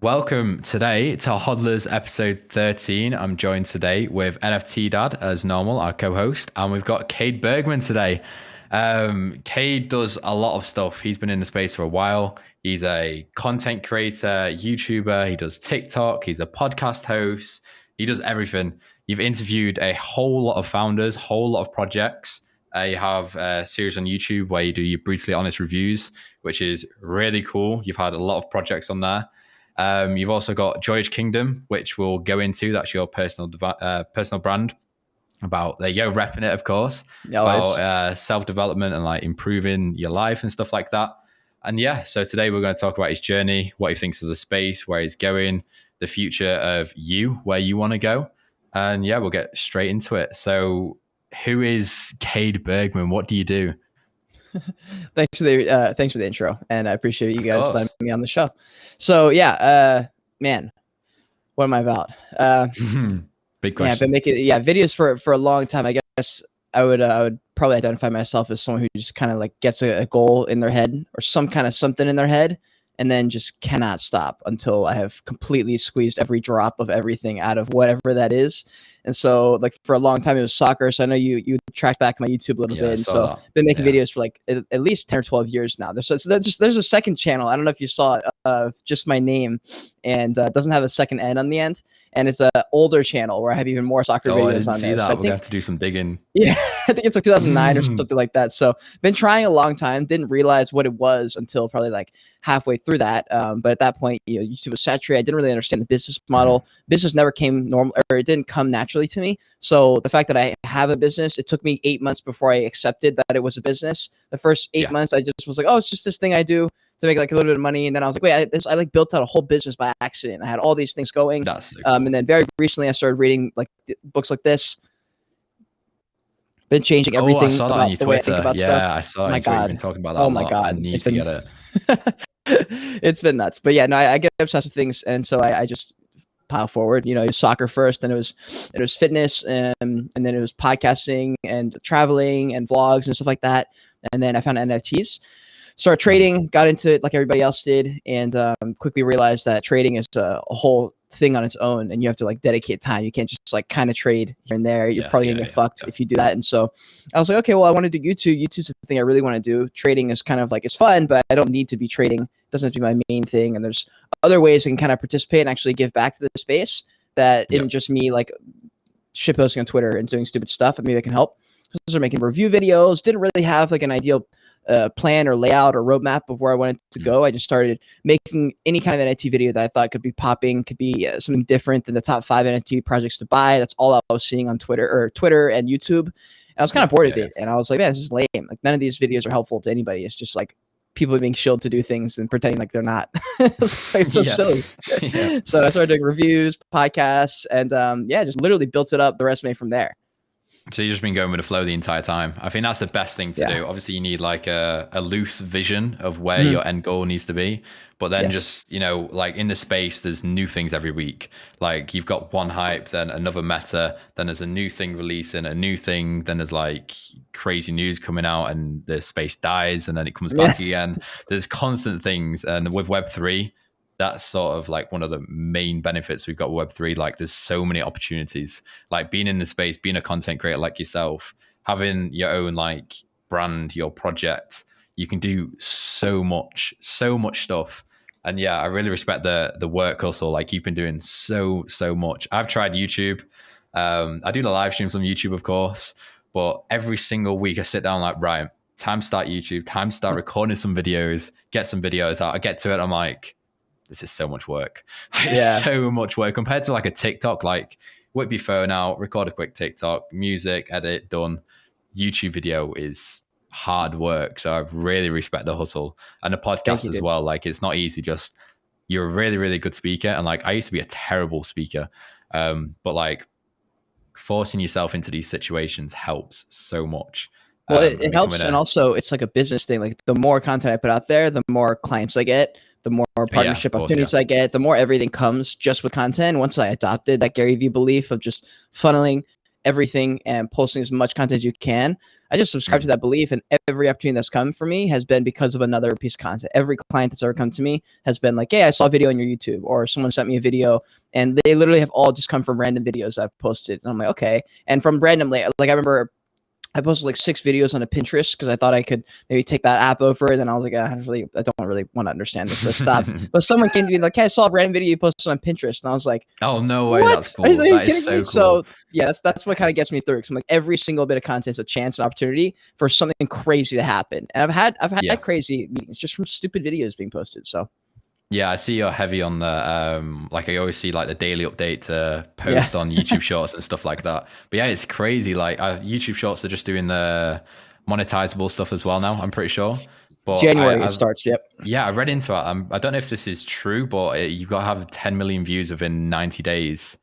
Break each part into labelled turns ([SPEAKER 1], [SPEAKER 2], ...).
[SPEAKER 1] Welcome today to Hodlers episode 13. I'm joined today with NFT Dad as normal, our co-host, and we've got Cade Bergman today. Cade does a lot of stuff. He's been in the space for a while. He's a content creator, YouTuber. He does TikTok. He's a podcast host. He does everything. You've interviewed a whole lot of founders, whole lot of projects. You have a series on YouTube where you do your brutally honest reviews, which is really cool. You've had a lot of projects on there. You've also got George Kingdom, which we'll go into. That's your personal brand. About there you go, repping it, of course. About self-development and like improving your life and stuff like that. And yeah, so today we're going to talk about his journey, what he thinks of the space, where he's going, the future of you, where you want to go. And yeah, we'll get straight into it. So who is Cade Bergman? What do you do?
[SPEAKER 2] Thanks for the intro, and I appreciate you guys letting me on the show. So yeah, man, what am I about?
[SPEAKER 1] Big question.
[SPEAKER 2] Yeah, I've been making videos for a long time. I guess I would probably identify myself as someone who just kind of like gets a goal in their head or some kind of something in their head, and then just cannot stop until I have completely squeezed every drop of everything out of whatever that is. And so like for a long time it was soccer. So I know you tracked back my YouTube a little bit. And so I've been making videos for like at least 10 or 12 years now. There's a second channel. I don't know if you saw it, just my name, and doesn't have a second N on the end. And it's an older channel where I have even more soccer videos
[SPEAKER 1] I didn't
[SPEAKER 2] on
[SPEAKER 1] see
[SPEAKER 2] there.
[SPEAKER 1] that.
[SPEAKER 2] So
[SPEAKER 1] We're going to have to do some digging.
[SPEAKER 2] Yeah, I think it's like 2009 or something like that. So been trying a long time. Didn't realize what it was until probably like halfway through that. But at that point, YouTube was saturated. I didn't really understand the business model. Business never came normal, or it didn't come naturally to me. So the fact that I have a business, it took me 8 months before I accepted that it was a business. The first 8 months, I just was like, oh, it's just this thing I do to make like a little bit of money. And then I was like, wait, I like built out a whole business by accident. I had all these things going.
[SPEAKER 1] That's so cool.
[SPEAKER 2] And then very recently I started reading like books like this. Been changing everything.
[SPEAKER 1] I saw that on your Twitter.
[SPEAKER 2] Stuff.
[SPEAKER 1] I saw it.
[SPEAKER 2] My God.
[SPEAKER 1] You've been talking about that
[SPEAKER 2] a
[SPEAKER 1] lot.
[SPEAKER 2] My God.
[SPEAKER 1] I need to get it.
[SPEAKER 2] It's been nuts. But yeah, no, I get obsessed with things. And so I just pile forward, it was soccer first, then it was fitness, and then it was podcasting and traveling and vlogs and stuff like that. And then I found NFTs. Started trading, got into it like everybody else did, and quickly realized that trading is a whole thing on its own, and you have to like dedicate time. You can't just like kind of trade here and there. You're probably gonna get fucked if you do that. And so I was like, okay, well, I want to do YouTube. YouTube's the thing I really want to do. Trading is kind of like, it's fun, but I don't need to be trading. It doesn't have to be my main thing. And there's other ways I can kind of participate and actually give back to the space that isn't just me like shitposting on Twitter and doing stupid stuff. Maybe I can help. So making review videos. Didn't really have like an ideal plan or layout or roadmap of where I wanted to go. I just started making any kind of NFT video that I thought could be popping, could be something different than the top 5 NFT projects to buy. That's all I was seeing on Twitter and YouTube. And I was kind of bored of it. And I was like, man, this is lame. Like none of these videos are helpful to anybody. It's just like people being shilled to do things and pretending like they're not. It's so silly. So I started doing reviews, podcasts, and just literally built it up, the resume from there.
[SPEAKER 1] So you've just been going with the flow the entire time. I think that's the best thing to do. Obviously, you need like a loose vision of where your end goal needs to be. But then just, like in the space, there's new things every week. Like you've got one hype, then another meta, then there's a new thing releasing, a new thing, then there's like crazy news coming out and the space dies and then it comes back again. There's constant things. And with Web3, that's sort of like one of the main benefits we've got with Web3. Like there's so many opportunities, like being in the space, being a content creator like yourself, having your own like brand, your project, you can do so much stuff. And yeah, I really respect the work hustle. Like you've been doing so much. I've tried YouTube. I do the live streams on YouTube, of course, but every single week I sit down like, right, time to start YouTube, time to start recording some videos, get some videos out. I get to it, I'm like, this is so much work. So much work compared to like a TikTok, like whip your phone out, record a quick TikTok, music, edit, done. YouTube video is hard work. So I really respect the hustle and the podcast as well. Like it's not easy, just you're a really, really good speaker. And like, I used to be a terrible speaker. But like forcing yourself into these situations helps so much.
[SPEAKER 2] Well, it helps. And also it's like a business thing. Like the more content I put out there, the more clients I get, the more partnership opportunities I get, the more everything comes just with content. Once I adopted that Gary Vee belief of just funneling everything and posting as much content as you can, I just subscribe to that belief, and every opportunity that's come for me has been because of another piece of content. Every client that's ever come to me has been like, hey, I saw a video on your YouTube, or someone sent me a video, and they literally have all just come from random videos I've posted. And I'm like, okay. And from randomly, like I remember I posted like 6 videos on a Pinterest because I thought I could maybe take that app over. And then I was like, I don't really want to understand this. So stop. But someone came to me like, hey, I saw a random video you posted on Pinterest. And I was like,
[SPEAKER 1] oh, no way.
[SPEAKER 2] what?
[SPEAKER 1] That's cool.
[SPEAKER 2] Are you
[SPEAKER 1] That
[SPEAKER 2] kidding
[SPEAKER 1] is so
[SPEAKER 2] me?
[SPEAKER 1] cool.
[SPEAKER 2] So yeah, that's what kind of gets me through. Cause I'm like, every single bit of content is a chance and opportunity for something crazy to happen. And I've had crazy meetings just from stupid videos being posted. So
[SPEAKER 1] yeah, I see you're heavy on the like I always see like the daily update to post on YouTube Shorts and stuff like that. But yeah, it's crazy. Like YouTube Shorts are just doing the monetizable stuff as well now, I'm pretty sure. But
[SPEAKER 2] January it starts. Yep.
[SPEAKER 1] Yeah, I read into it. I don't know if this is true, but you've got to have 10 million views within 90 days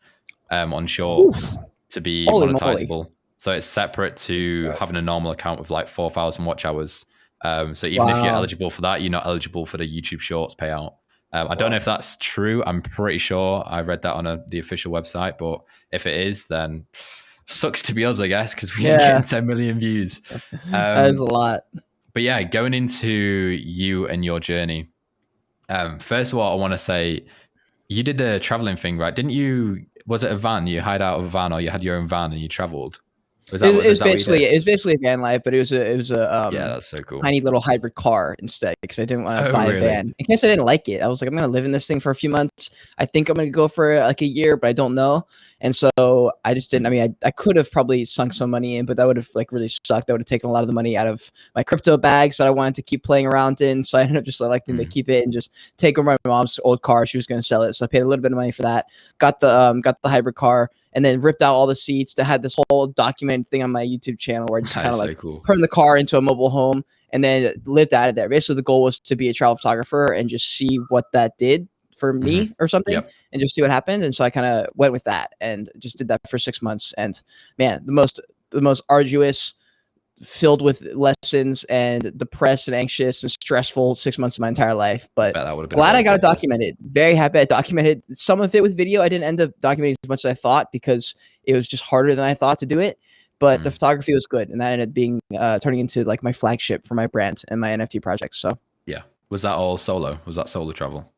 [SPEAKER 1] on Shorts to be monetizable. Moly. So it's separate to having a normal account with like 4,000 watch hours. So even if you're eligible for that, you're not eligible for the YouTube Shorts payout. I don't know if that's true. I'm pretty sure I read that on the official website, but if it is, then sucks to be us, I guess, because we ain't getting 10 million views.
[SPEAKER 2] That is a lot.
[SPEAKER 1] But yeah, going into you and your journey. First of all, I want to say you did the traveling thing, right? Didn't you? Was it a van? You hired out of a van, or you had your own van and you traveled?
[SPEAKER 2] It was basically a van life, but it was a
[SPEAKER 1] yeah, that's so cool.
[SPEAKER 2] tiny little hybrid car instead, because I didn't want to buy a van in case I didn't like it. I was like, I'm gonna live in this thing for a few months. I think I'm gonna go for like a year, but I don't know. And so I just didn't. I mean, I could have probably sunk some money in, but that would have like really sucked. That would have taken a lot of the money out of my crypto bags that I wanted to keep playing around in. So I ended up just electing to keep it and just take over my mom's old car. She was gonna sell it, so I paid a little bit of money for that. Got the hybrid car. And then ripped out all the seats to have this whole documented thing on my YouTube channel where I just kind of like turned the car into a mobile home and then lived out of there. Basically, the goal was to be a travel photographer and just see what that did for me or something and just see what happened. And so I kind of went with that and just did that for 6 months. And man, the most arduous, filled with lessons and depressed and anxious and stressful 6 months of my entire life, but glad I got it documented. Very happy I documented some of it with video. I didn't end up documenting as much as I thought because it was just harder than I thought to do it, but the photography was good, and that ended up being turning into like my flagship for my brand and my NFT projects. So
[SPEAKER 1] yeah, was that all solo? Was that solo travel?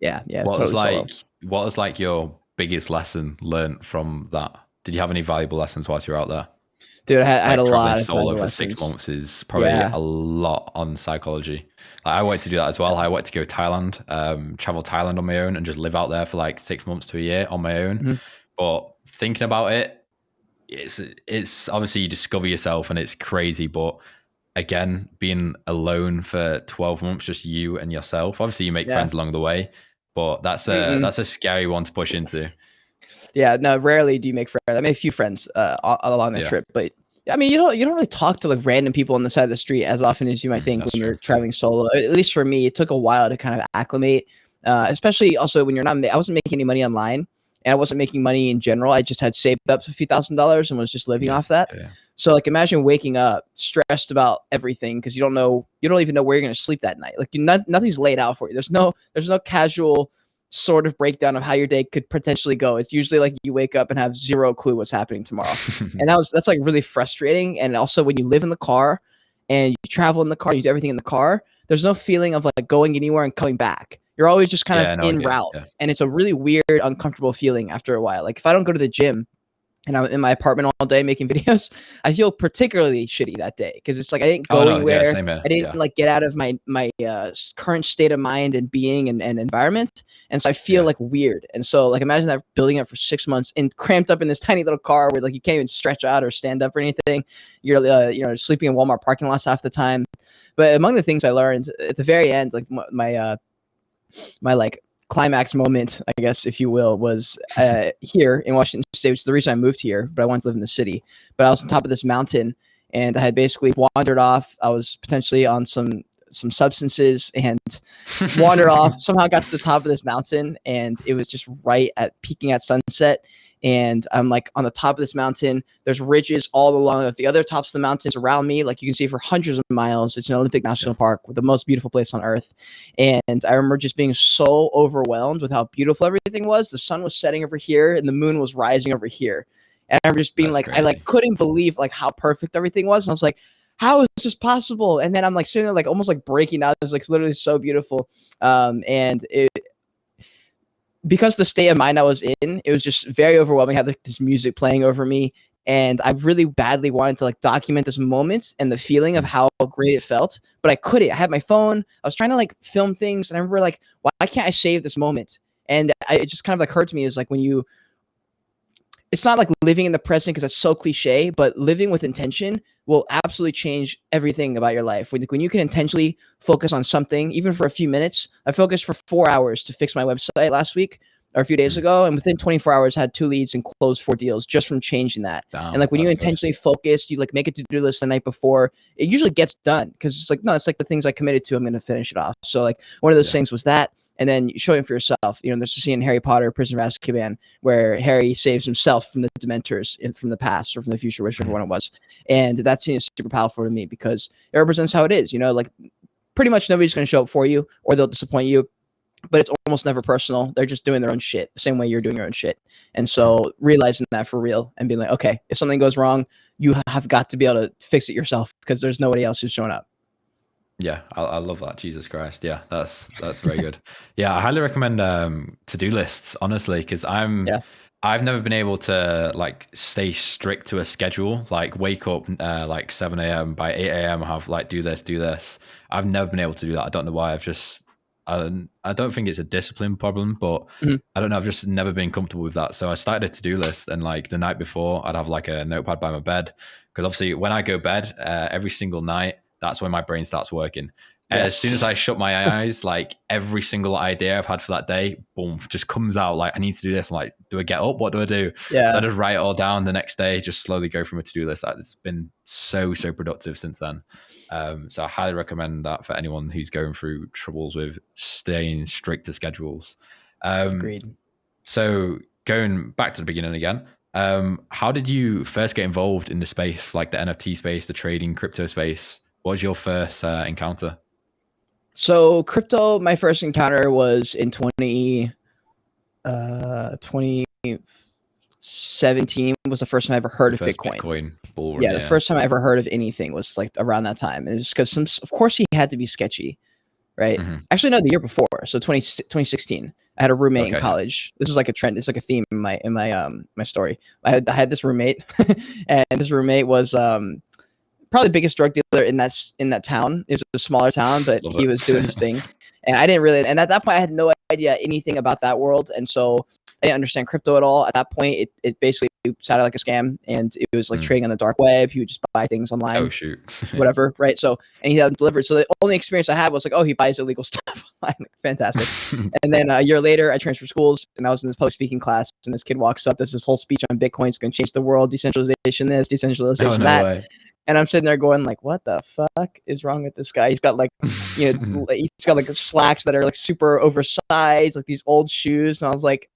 [SPEAKER 2] Yeah.
[SPEAKER 1] What was like your biggest lesson learned from that? Did you have any valuable lessons whilst you were out there?
[SPEAKER 2] Dude, I had a lot of
[SPEAKER 1] solo for 6 months is probably a lot on psychology. Like, I wanted to do that as well. I wanted to go Thailand, travel Thailand on my own and just live out there for like 6 months to a year on my own. But thinking about it, it's obviously you discover yourself and it's crazy. But again, being alone for 12 months, just you and yourself. Obviously, you make friends along the way, but that's a scary one to push into. Yeah,
[SPEAKER 2] no, rarely do you make friends. I made a few friends along that trip, but I mean, you don't really talk to like random people on the side of the street as often as you might think when you're traveling solo. At least for me, it took a while to kind of acclimate, especially also when you're not. I wasn't making any money online, and I wasn't making money in general. I just had saved up a few $1,000s and was just living off that. Yeah. So like, imagine waking up stressed about everything because you don't even know where you're going to sleep that night. Like nothing's laid out for you. There's no casual sort of breakdown of how your day could potentially go. It's usually like you wake up and have zero clue what's happening tomorrow. And that's like really frustrating. And also when you live in the car and you travel in the car, you do everything in the car, there's no feeling of like going anywhere and coming back. You're always just kind of en route. Yeah. And it's a really weird, uncomfortable feeling after a while. Like if I don't go to the gym and I'm in my apartment all day making videos, I feel particularly shitty that day because it's like I didn't go anywhere. I didn't like get out of my current state of mind and being and environment, and so I feel like weird. And so like imagine that building up for 6 months and cramped up in this tiny little car where like you can't even stretch out or stand up or anything. You're sleeping in Walmart parking lots half the time. But among the things I learned at the very end, like my like climax moment, I guess, if you will, was here in Washington State, which is the reason I moved here, but I wanted to live in the city. But I was on top of this mountain and I had basically wandered off. I was potentially on some substances and wandered off, somehow got to the top of this mountain, and it was just right at peaking at sunset. And I'm like on the top of this mountain. There's ridges all along the other tops of the mountains around me. Like you can see for hundreds of miles. It's an Olympic National Park with the most beautiful place on earth. And I remember just being so overwhelmed with how beautiful everything was. The sun was setting over here and the moon was rising over here. And I'm just being
[SPEAKER 1] That's
[SPEAKER 2] like, I
[SPEAKER 1] crazy.
[SPEAKER 2] like couldn't believe like how perfect everything was. And I was like, how is this possible? And then I'm like sitting there like almost like breaking out. It was like literally so beautiful. And it, because the state of mind I was in, it was just very overwhelming. I had like this music playing over me, and I really badly wanted to like document this moment and the feeling of how great it felt, but I couldn't. I had my phone. I was trying to like film things, and I remember like, why can't I save this moment? And it just kind of like hurt to me is like when you, it's not like living in the present because it's so cliche, but living with intention will absolutely change everything about your life. When you can intentionally focus on something, even for a few minutes. I focused for 4 hours to fix my website last week or a few days ago, and within 24 hours had 2 leads and closed 4 deals just from changing that. And
[SPEAKER 1] Damn,
[SPEAKER 2] like when you
[SPEAKER 1] that's good.
[SPEAKER 2] intentionally focus, you like make a to-do list the night before, it usually gets done because it's like, no, it's like the things I committed to, I'm going to finish it off. So like one of those things was that. And then showing for yourself, you know, there's a scene in Harry Potter, Prisoner of Azkaban, where Harry saves himself from the Dementors from the past or from the future, whichever one it was. And that scene is super powerful to me because it represents how it is, you know, like pretty much nobody's going to show up for you or they'll disappoint you, but it's almost never personal. They're just doing their own shit the same way you're doing your own shit. And so realizing that for real and being like, okay, if something goes wrong, you have got to be able to fix it yourself because there's nobody else who's showing up.
[SPEAKER 1] Yeah, I love that. Jesus Christ. Yeah, that's very good. Yeah, I highly recommend to-do lists, honestly, because I've never been able to like stay strict to a schedule, like wake up like 7 a.m. by 8 a.m. have like do this. I've never been able to do that. I don't know why. I don't think it's a discipline problem, but I don't know. I've just never been comfortable with that. So I started a to-do list, and like the night before, I'd have like a notepad by my bed because obviously when I go bed every single night, that's when my brain starts working. As soon as I shut my eyes, like every single idea I've had for that day, boom, just comes out. Like I need to do this. I'm like, do I get up? What do I do?
[SPEAKER 2] Yeah.
[SPEAKER 1] So I just write it all down the next day, just slowly go from a to-do list. It's been so productive since then. So I highly recommend that for anyone who's going through troubles with staying strict to schedules.
[SPEAKER 2] Agreed.
[SPEAKER 1] So going back to the beginning again, how did you first get involved in the space, like the NFT space, the trading crypto space? What was your first encounter?
[SPEAKER 2] So crypto, my first encounter was in 2017 was the first time I ever heard of Bitcoin.
[SPEAKER 1] Bull run,
[SPEAKER 2] Yeah, the first time I ever heard of anything was like around that time. And it's because of course he had to be sketchy, right? Actually, no, the year before. So 2016. I had a roommate in college. This is like a trend. It's like a theme in my my story. I had this roommate, and this roommate was probably the biggest drug dealer in that town. It was a smaller town, but he was doing his thing. And I didn't really, and at that point I had no idea anything about that world. And so I didn't understand crypto at all. At that point, it basically sounded like a scam, and it was like trading on the dark web. He would just buy things online.
[SPEAKER 1] Oh shoot.
[SPEAKER 2] Whatever, right? So, and he had them delivered. So the only experience I had was like, oh, he buys illegal stuff online. Fantastic. And then a year later, I transferred schools, and I was in this public speaking class, and this kid walks up, does this whole speech on Bitcoin. It's going to change the world, decentralization this, decentralization that. Way. And I'm sitting there going like, what the fuck is wrong with this guy? He's got like, you know, he's got like slacks that are like super oversized, like these old shoes. And I was like,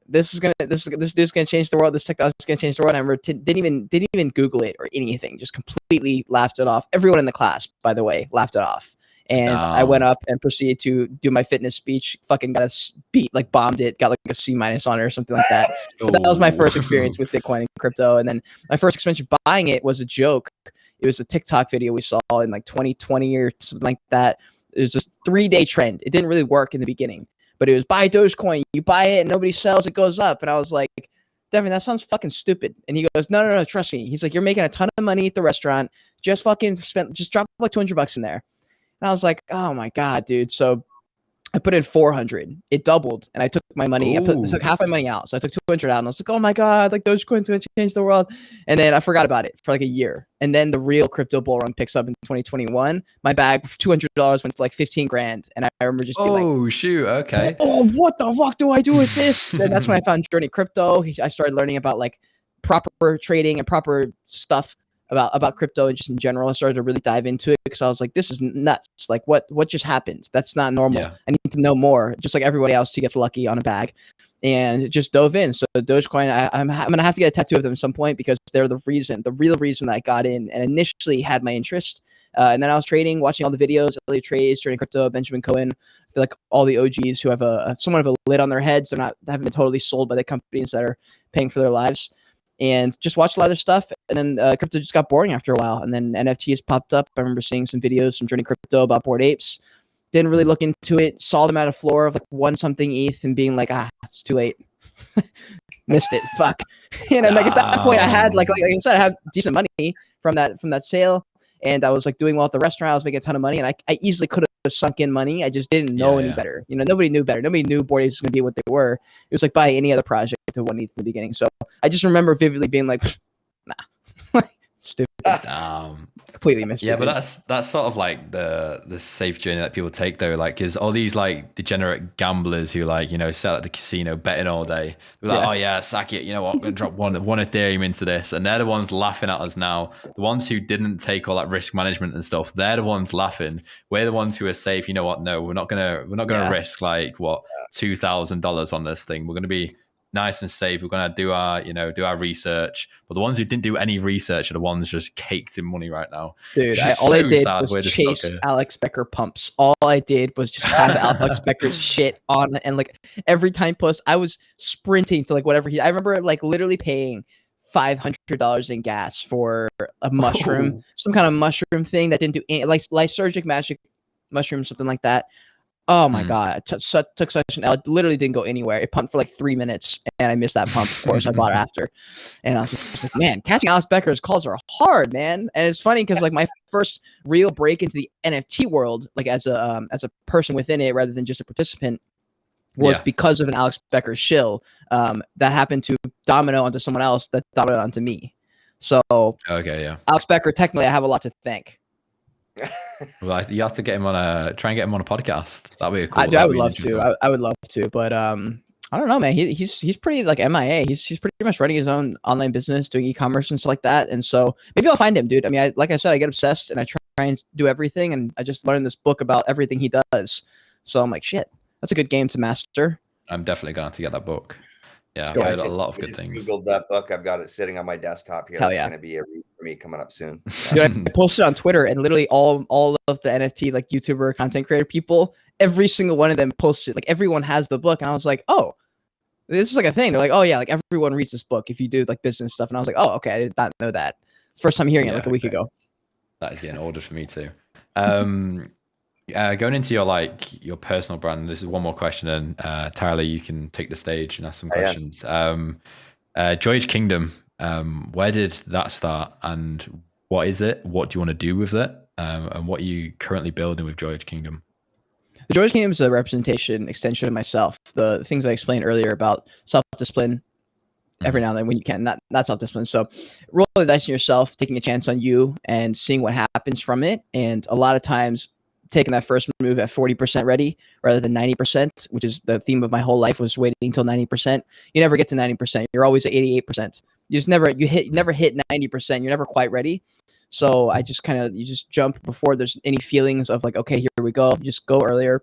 [SPEAKER 2] this dude's gonna change the world. This technology is gonna change the world. I remember didn't even Google it or anything. Just completely laughed it off. Everyone in the class, by the way, laughed it off. And I went up and proceeded to do my fitness speech. Fucking got a beat, like bombed it. Got like a C- on it or something like that. So that was my first experience with Bitcoin and crypto. And then my first experience buying it was a joke. It was a TikTok video we saw in like 2020 or something like that. It was just 3-day trend. It didn't really work in the beginning, but it was buy Dogecoin. You buy it and nobody sells, it goes up. And I was like, Devin, that sounds fucking stupid. And he goes, no, trust me. He's like, you're making a ton of money at the restaurant. Just drop like $200 in there. And I was like, oh my God, dude. So I put in 400. It doubled, and I took my money. I took half my money out. So I took 200 out, and I was like, oh my God, like Dogecoin's going to change the world. And then I forgot about it for like a year. And then the real crypto bull run picks up in 2021. My bag for $200 went to like 15 grand. And I remember just being
[SPEAKER 1] like, shoot. Okay.
[SPEAKER 2] Oh, what the fuck do I do with this? And that's when I found Journey Crypto. I started learning about like proper trading and proper stuff about crypto and just in general. I started to really dive into it because I was like, this is nuts. Like what just happened? That's not normal. Yeah. I need to know more, just like everybody else who gets lucky on a bag, and just dove in. So Dogecoin, I'm going to have to get a tattoo of them at some point because they're the real reason that I got in and initially had my interest. And then I was trading, watching all the videos, Elliot Trades, Journey Crypto, Benjamin Cohen. I feel like all the OGs who have somewhat of a lid on their heads. They haven't been totally sold by the companies that are paying for their lives. and just watched a lot of their stuff. And then crypto just got boring after a while. And then NFTs popped up. I remember seeing some videos from Journey Crypto about Bored Apes. Didn't really look into it. Saw them at a floor of like 1 something ETH and being like, it's too late. Missed it. Fuck. And like at that point, I had like I said, I had decent money from that sale, and I was like doing well at the restaurant. I was making a ton of money, and I easily could have sunk in money. I just didn't know any better. You know, nobody knew better. Nobody knew Bored Apes was going to be what they were. It was like buy any other project to 1 ETH in the beginning. So I just remember vividly being like, nah, stupid. Completely missed it.
[SPEAKER 1] Yeah, but that's sort of like the safe journey that people take though. Like, is all these like degenerate gamblers who like, you know, sell at the casino betting all day. They're like, oh yeah, sack it. You know what? I'm gonna drop one Ethereum into this, and they're the ones laughing at us now. The ones who didn't take all that risk management and stuff, they're the ones laughing. We're the ones who are safe. You know what? No, we're not gonna risk like $2,000 on this thing. We're gonna be nice and safe. We're gonna do our research. But the ones who didn't do any research are the ones just caked in money right now.
[SPEAKER 2] Dude, all I did was chase Alex Becker pumps. All I did was just have Alex Becker's shit on, and like every time post, I was sprinting to like whatever I remember like literally paying $500 in gas for a mushroom, some kind of mushroom thing that didn't do any, like lysergic magic mushroom, something like that. Oh my God. Took such an L. It literally didn't go anywhere. It pumped for like 3 minutes and I missed that pump. Of course, I bought it after. And I was just like, man, catching Alex Becker's calls are hard, man. And it's funny because like my first real break into the NFT world, like as a person within it rather than just a participant, was because of an Alex Becker shill that happened to domino onto someone else that dominoed onto me. So Alex Becker, technically I have a lot to thank.
[SPEAKER 1] Well, you have to get him on try and get him on a podcast. That'd be a cool.
[SPEAKER 2] I would love to. I would love to, but I don't know, man. He's pretty like MIA. He's pretty much running his own online business, doing e-commerce and stuff like that. And so maybe I'll find him, dude. I mean, like I said, I get obsessed and I try and do everything, and I just learned this book about everything he does. So I'm like, shit, that's a good game to master.
[SPEAKER 1] I'm definitely going to get that book. Yeah, I've heard a lot of good things.
[SPEAKER 3] Googled that book. I've got it sitting on my desktop here. That's going to be a read for me coming up soon.
[SPEAKER 2] Dude, I posted on Twitter, and literally all of the NFT like YouTuber content creator people, every single one of them posted. Like everyone has the book, and I was like, oh, this is like a thing. They're like, oh yeah, like everyone reads this book if you do like business stuff. And I was like, oh okay, I did not know that. It's the first time hearing it like a week ago.
[SPEAKER 1] That is getting ordered for me too. Going into your personal brand, this is one more question, and Tyler, you can take the stage and ask some questions. Joyage Kingdom, where did that start, and what is it? What do you want to do with it? And what are you currently building with Joyage Kingdom?
[SPEAKER 2] The Joyage Kingdom is a representation, extension of myself. The things I explained earlier about self-discipline, every now and then when you can, not self-discipline. So rolling the dice on yourself, taking a chance on you, and seeing what happens from it. And a lot of times, taking that first move at 40% ready rather than 90%, which is the theme of my whole life, was waiting until 90%. You never get to 90%. You're always at 88%. You never hit 90%. You're never quite ready. So I just you just jump before there's any feelings of like, okay, here we go. You just go earlier.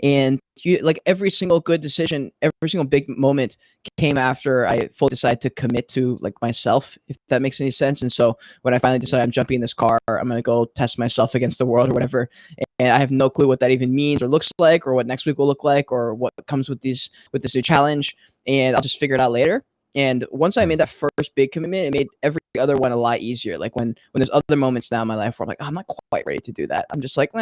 [SPEAKER 2] And you like every single good decision, every single big moment came after I fully decided to commit to like myself, if that makes any sense. And so when I finally decided I'm jumping in this car, I'm going to go test myself against the world or whatever. And I have no clue what that even means or looks like, or what next week will look like, or what comes with this new challenge. And I'll just figure it out later. And once I made that first big commitment, it made every other one a lot easier. Like when there's other moments now in my life where I'm like, oh, I'm not quite ready to do that. I'm just like,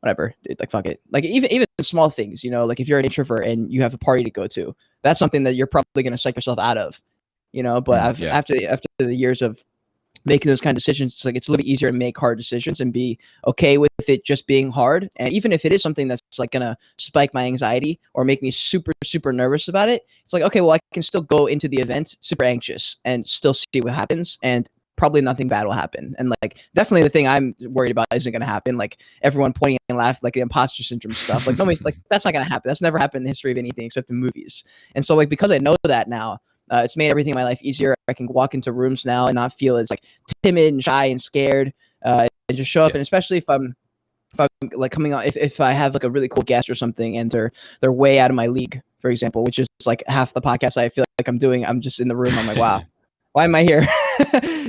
[SPEAKER 2] whatever, dude, like fuck it. Like even small things, you know, like if you're an introvert and you have a party to go to, that's something that you're probably going to psych yourself out of, you know. But after the years of making those kind of decisions, it's like it's a little bit easier to make hard decisions and be okay with it just being hard. And even if it is something that's like gonna spike my anxiety or make me super, super nervous about it, it's like, okay, well, I can still go into the event super anxious and still see what happens, and probably nothing bad will happen. And like definitely the thing I'm worried about isn't going to happen. Like everyone pointing and laughing, like the imposter syndrome stuff. Like nobody's like, that's not going to happen. That's never happened in the history of anything except in movies. And so like because I know that now, it's made everything in my life easier. I can walk into rooms now and not feel as like timid and shy and scared, and just show up. And especially if I'm like coming out, if I have like a really cool guest or something and they're way out of my league, for example, which is like half the podcast I feel like I'm doing, I'm just in the room. I'm like, wow, why am I here?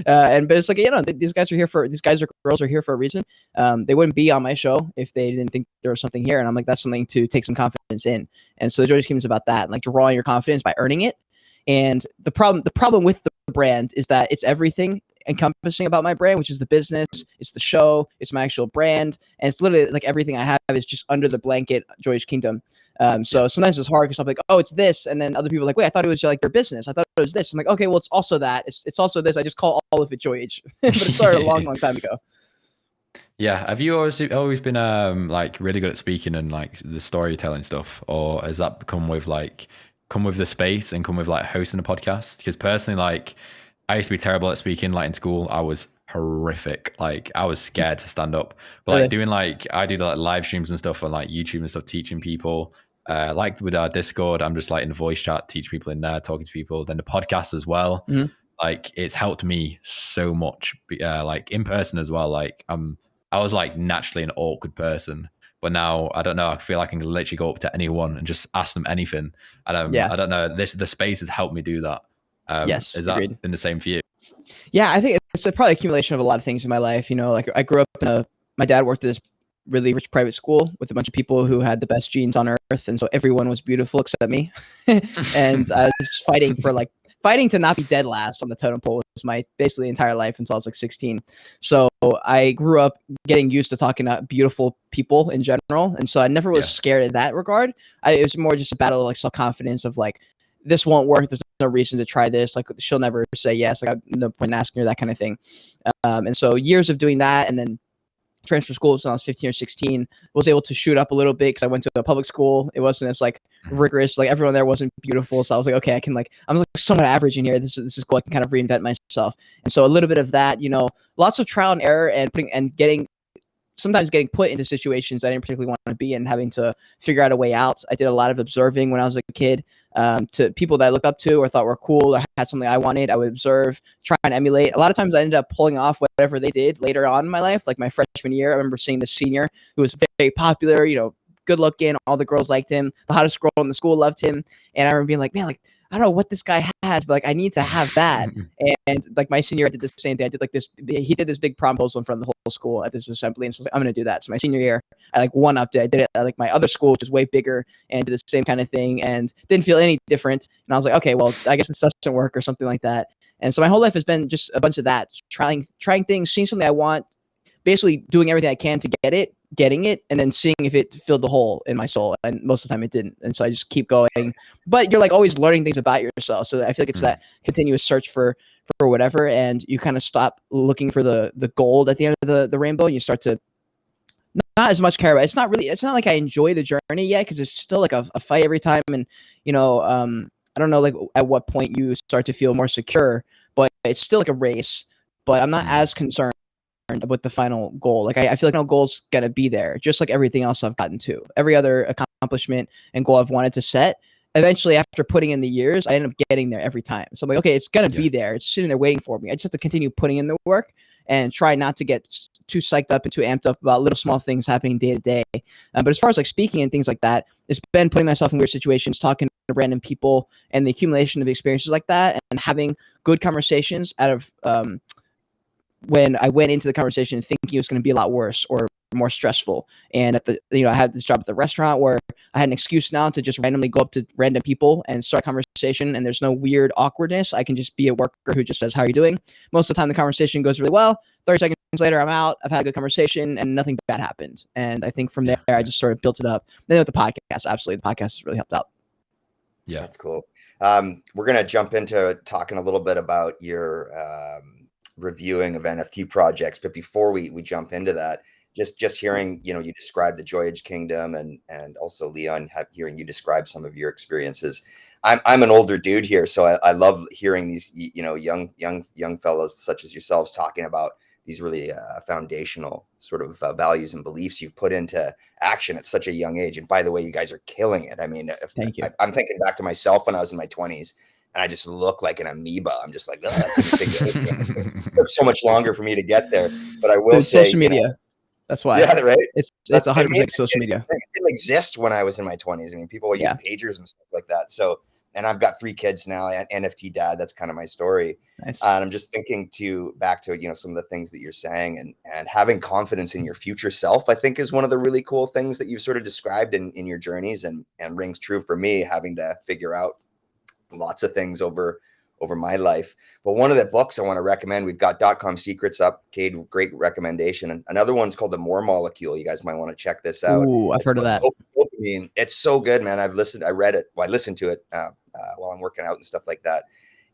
[SPEAKER 2] But it's like, you know, these guys or girls are here for a reason. They wouldn't be on my show if they didn't think there was something here. And I'm like, that's something to take some confidence in. And so the Joyage Kingdom is about that, like drawing your confidence by earning it. And the problem with the brand is that it's everything encompassing about my brand, which is the business, it's the show, it's my actual brand, and it's literally like everything I have is just under the blanket Joyage Kingdom. So sometimes it's hard because I'm like, oh, it's this, and then other people are like, wait, I thought it was like your business. I thought it was this. I'm like, okay, well, it's also that. It's also this. I just call all of it Joyage, but it started a long time ago.
[SPEAKER 1] Yeah. Have you always been like really good at speaking and like the storytelling stuff, or has that come with the space and come with like hosting a podcast? Because personally, like I used to be terrible at speaking. Like in school, I was horrific. Like I was scared to stand up. But like doing like I do like live streams and stuff on like YouTube and stuff, teaching people. Like with our Discord, I'm just like in the voice chat, teaching people in there, talking to people. Then the podcast as well. Like it's helped me so much. Like in person as well. Like I was like naturally an awkward person, but now I don't know. I feel like I can literally go up to anyone and just ask them anything. And I don't know. The space has helped me do that.
[SPEAKER 2] Yes,
[SPEAKER 1] has that
[SPEAKER 2] agreed.
[SPEAKER 1] been the same for you?
[SPEAKER 2] Yeah, I think it's probably accumulation of a lot of things in my life. You know, like I grew up my dad worked at this really rich private school with a bunch of people who had the best genes on earth, and so everyone was beautiful except me. And I was fighting to not be dead last on the totem pole was my basically entire life until I was like 16. So I grew up getting used to talking to beautiful people in general, and so I never was scared in that regard. It was more just a battle of like self-confidence of like, this won't work. There's no reason to try this. Like she'll never say yes. Like I have no point in asking her, that kind of thing. And so years of doing that, and then transfer schools when I was 15 or 16, was able to shoot up a little bit because I went to a public school. It wasn't as like rigorous. Like everyone there wasn't beautiful. So I was like, okay, I'm like somewhat average in here. This is cool. I can kind of reinvent myself. And so a little bit of that, you know, lots of trial and error and sometimes getting put into situations I didn't particularly want to be in, having to figure out a way out. I did a lot of observing when I was a kid, to people that I looked up to or thought were cool or had something I wanted. I would observe, try and emulate. A lot of times I ended up pulling off whatever they did later on in my life. Like my freshman year, I remember seeing this senior who was very popular, you know, good looking. All the girls liked him. The hottest girl in the school loved him. And I remember being like, man, like, I don't know what this guy has, but like, I need to have that. And like my senior, I did the same thing. I did like this, he did this big proposal in front of the whole school at this assembly. And so I was like, I'm going to do that. So my senior year, I like one-upped it. I did it at like my other school, which is way bigger, and did the same kind of thing and didn't feel any different. And I was like, okay, well, I guess this doesn't work or something like that. And so my whole life has been just a bunch of that, trying things, seeing something I want, basically doing everything I can to get it, getting it, and then seeing if it filled the hole in my soul. And most of the time it didn't. And so I just keep going. But you're like always learning things about yourself. So I feel like it's that continuous search for whatever. And you kind of stop looking for the gold at the end of the rainbow, and you start to not as much care about it. It's not like I enjoy the journey yet, because it's still like a fight every time. And, you know, I don't know like at what point you start to feel more secure, but it's still like a race. But I'm not as concerned with the final goal. Like I feel like no goal's gonna be there, just like everything else I've gotten to. Every other accomplishment and goal I've wanted to set, eventually after putting in the years, I end up getting there every time. So I'm like, okay, it's gonna be there. It's sitting there waiting for me. I just have to continue putting in the work and try not to get too psyched up and too amped up about little small things happening day to day. But as far as like speaking and things like that, it's been putting myself in weird situations, talking to random people, and the accumulation of experiences like that, and having good conversations out of when I went into the conversation thinking it was going to be a lot worse or more stressful. And I had this job at the restaurant where I had an excuse now to just randomly go up to random people and start a conversation, and there's no weird awkwardness. I can just be a worker who just says, how are you doing? Most of the time the conversation goes really well. 30 seconds later, I'm out. I've had a good conversation and nothing bad happened. And I think from there, I just sort of built it up. Then with the podcast, absolutely, the podcast has really helped out.
[SPEAKER 3] Yeah, that's cool. We're going to jump into talking a little bit about your reviewing of NFT projects. But before we jump into that, just hearing, you describe the Joyage Kingdom and also Leon, hearing you describe some of your experiences. I'm an older dude here, so I love hearing these, young fellows such as yourselves talking about these really foundational sort of values and beliefs you've put into action at such a young age. And by the way, you guys are killing it. I mean,
[SPEAKER 2] Thank you.
[SPEAKER 3] I'm thinking back to myself when I was in my 20s, and I just look like an amoeba. I'm just like, I couldn't figure it took so much longer for me to get there. But I will say,
[SPEAKER 2] social media. That's why.
[SPEAKER 3] Yeah, right.
[SPEAKER 2] It's 100% social media.
[SPEAKER 3] It didn't exist when I was in my 20s. I mean, people would use pagers and stuff like that. So, and I've got 3 kids now. And NFT Dad. That's kind of my story.
[SPEAKER 2] Nice.
[SPEAKER 3] And I'm just thinking back to some of the things that you're saying, and having confidence in your future self, I think, is one of the really cool things that you've sort of described in your journeys, and rings true for me, having to figure out lots of things over my life. But one of the books I want to recommend, we've got .com Secrets up. Cade, great recommendation. And another one's called The More Molecule. You guys might want to check this out.
[SPEAKER 2] Ooh, I've heard of that.
[SPEAKER 3] Dopamine. It's so good, man. I read it. Well, I listened to it while I'm working out and stuff like that.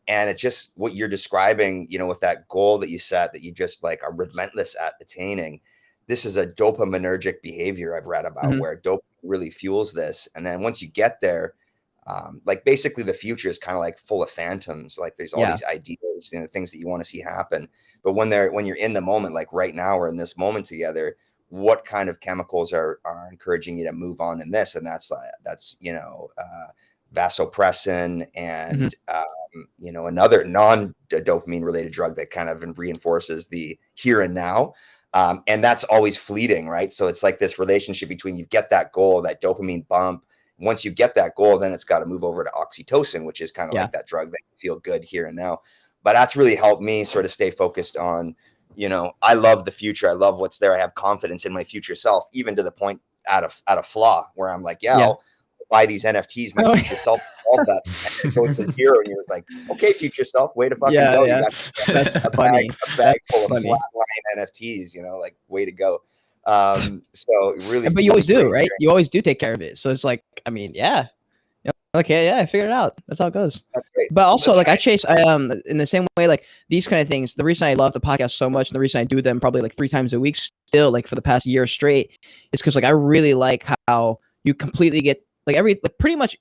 [SPEAKER 3] And it just, what you're describing, you know, with that goal that you set, that you just like are relentless at attaining. This is a dopaminergic behavior I've read about, where dopamine really fuels this. And then once you get there, like basically the future is kind of like full of phantoms. Like there's all these ideas, you know, things that you want to see happen. But when you're in the moment, like right now, we're in this moment together, what kind of chemicals are encouraging you to move on in this? And that's you know, vasopressin and you know, another non-dopamine related drug that kind of reinforces the here and now. And that's always fleeting, right? So it's like this relationship between, you get that goal, that dopamine bump. Once you get that goal, then it's got to move over to oxytocin, which is kind of like that drug that you feel good here and now. But that's really helped me sort of stay focused on, you know, I love the future. I love what's there. I have confidence in my future self, even to the point at a flaw where I'm like, I'll buy these NFTs. My future self solve that. And it goes to zero, and you're like, okay, future self, way to fucking go. You got
[SPEAKER 2] that's
[SPEAKER 3] a bag full of flatline NFTs, you know, like way to go. So really,
[SPEAKER 2] but you always do, right? You always do take care of it. So it's like, I mean, okay, I figured it out. That's how it goes. That's great. But also, I chase, in the same way, like these kind of things. The reason I love the podcast so much, and the reason I do them probably like 3 times a week still, like for the past year straight, is because like I really like how you completely get like pretty much.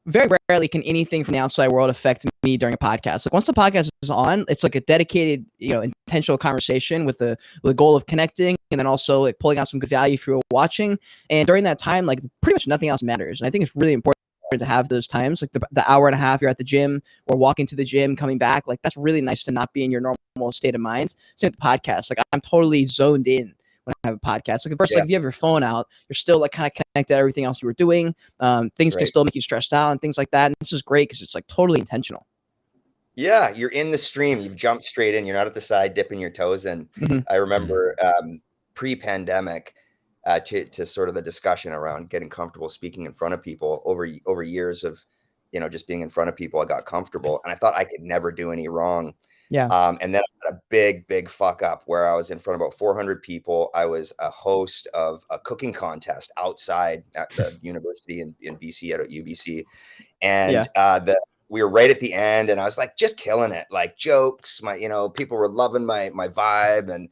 [SPEAKER 2] Very rarely can anything from the outside world affect me during a podcast. Like once the podcast is on, it's like a dedicated, you know, intentional conversation with the goal of connecting, and then also like pulling out some good value if you're watching. And during that time, like pretty much nothing else matters. And I think it's really important to have those times, like the hour and a half you're at the gym or walking to the gym, coming back. Like that's really nice to not be in your normal state of mind. Same with the podcast. Like I'm totally zoned in when I have a podcast. Like at first, like if you have your phone out, you're still like kind of connected to everything else you were doing. Things can still make you stressed out and things like that. And this is great because it's like totally intentional.
[SPEAKER 3] Yeah, you're in the stream. You've jumped straight in. You're not at the side dipping your toes in. I remember pre-pandemic to sort of the discussion around getting comfortable speaking in front of people over years of, you know, just being in front of people. I got comfortable, and I thought I could never do any wrong.
[SPEAKER 2] Yeah.
[SPEAKER 3] And then I had a big fuck up where I was in front of about 400 people. I was a host of a cooking contest outside at the university in BC at UBC. And we were right at the end, and I was like just killing it, like jokes. People were loving my vibe, and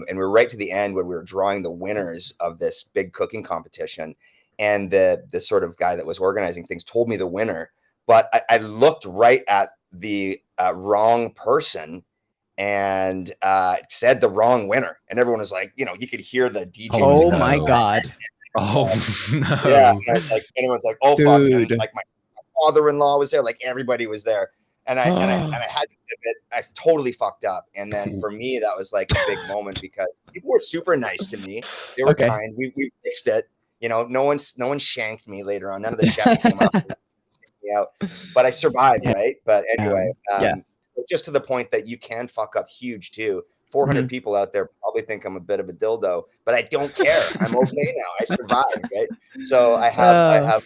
[SPEAKER 3] we were right to the end when we were drawing the winners of this big cooking competition. And the sort of guy that was organizing things told me the winner, but I looked right at the wrong person and said the wrong winner, and everyone was like, you know, you could hear the DJ.
[SPEAKER 2] Oh my god!
[SPEAKER 1] Oh no!
[SPEAKER 3] Yeah, and I was like, everyone's like, oh fuck! And, like my father-in-law was there, like everybody was there, and I had to admit I totally fucked up. And then for me, that was like a big moment because people were super nice to me. They were kind. We fixed it. You know, no one shanked me later on. None of the chefs came up. Out, but I survived, right? But anyway, just to the point that you can fuck up huge too. 400 people out there probably think I'm a bit of a dildo, but I don't care. I'm okay now. I survived, right? So I've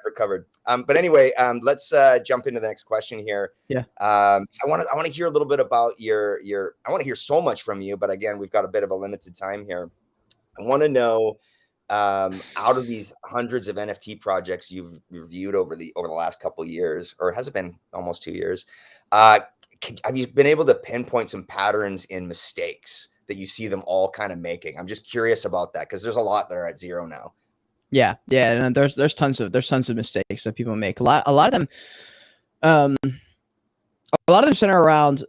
[SPEAKER 3] recovered. But anyway, let's jump into the next question here.
[SPEAKER 2] Yeah.
[SPEAKER 3] I want to hear a little bit about your. I want to hear so much from you, but again, we've got a bit of a limited time here. I want to know, out of these hundreds of NFT projects you've reviewed over the last couple of years, or has it been almost 2 years? Have you been able to pinpoint some patterns in mistakes that you see them all kind of making? I'm just curious about that because there's a lot that are at zero now.
[SPEAKER 2] Yeah, and there's tons of mistakes that people make. A lot of them, center around,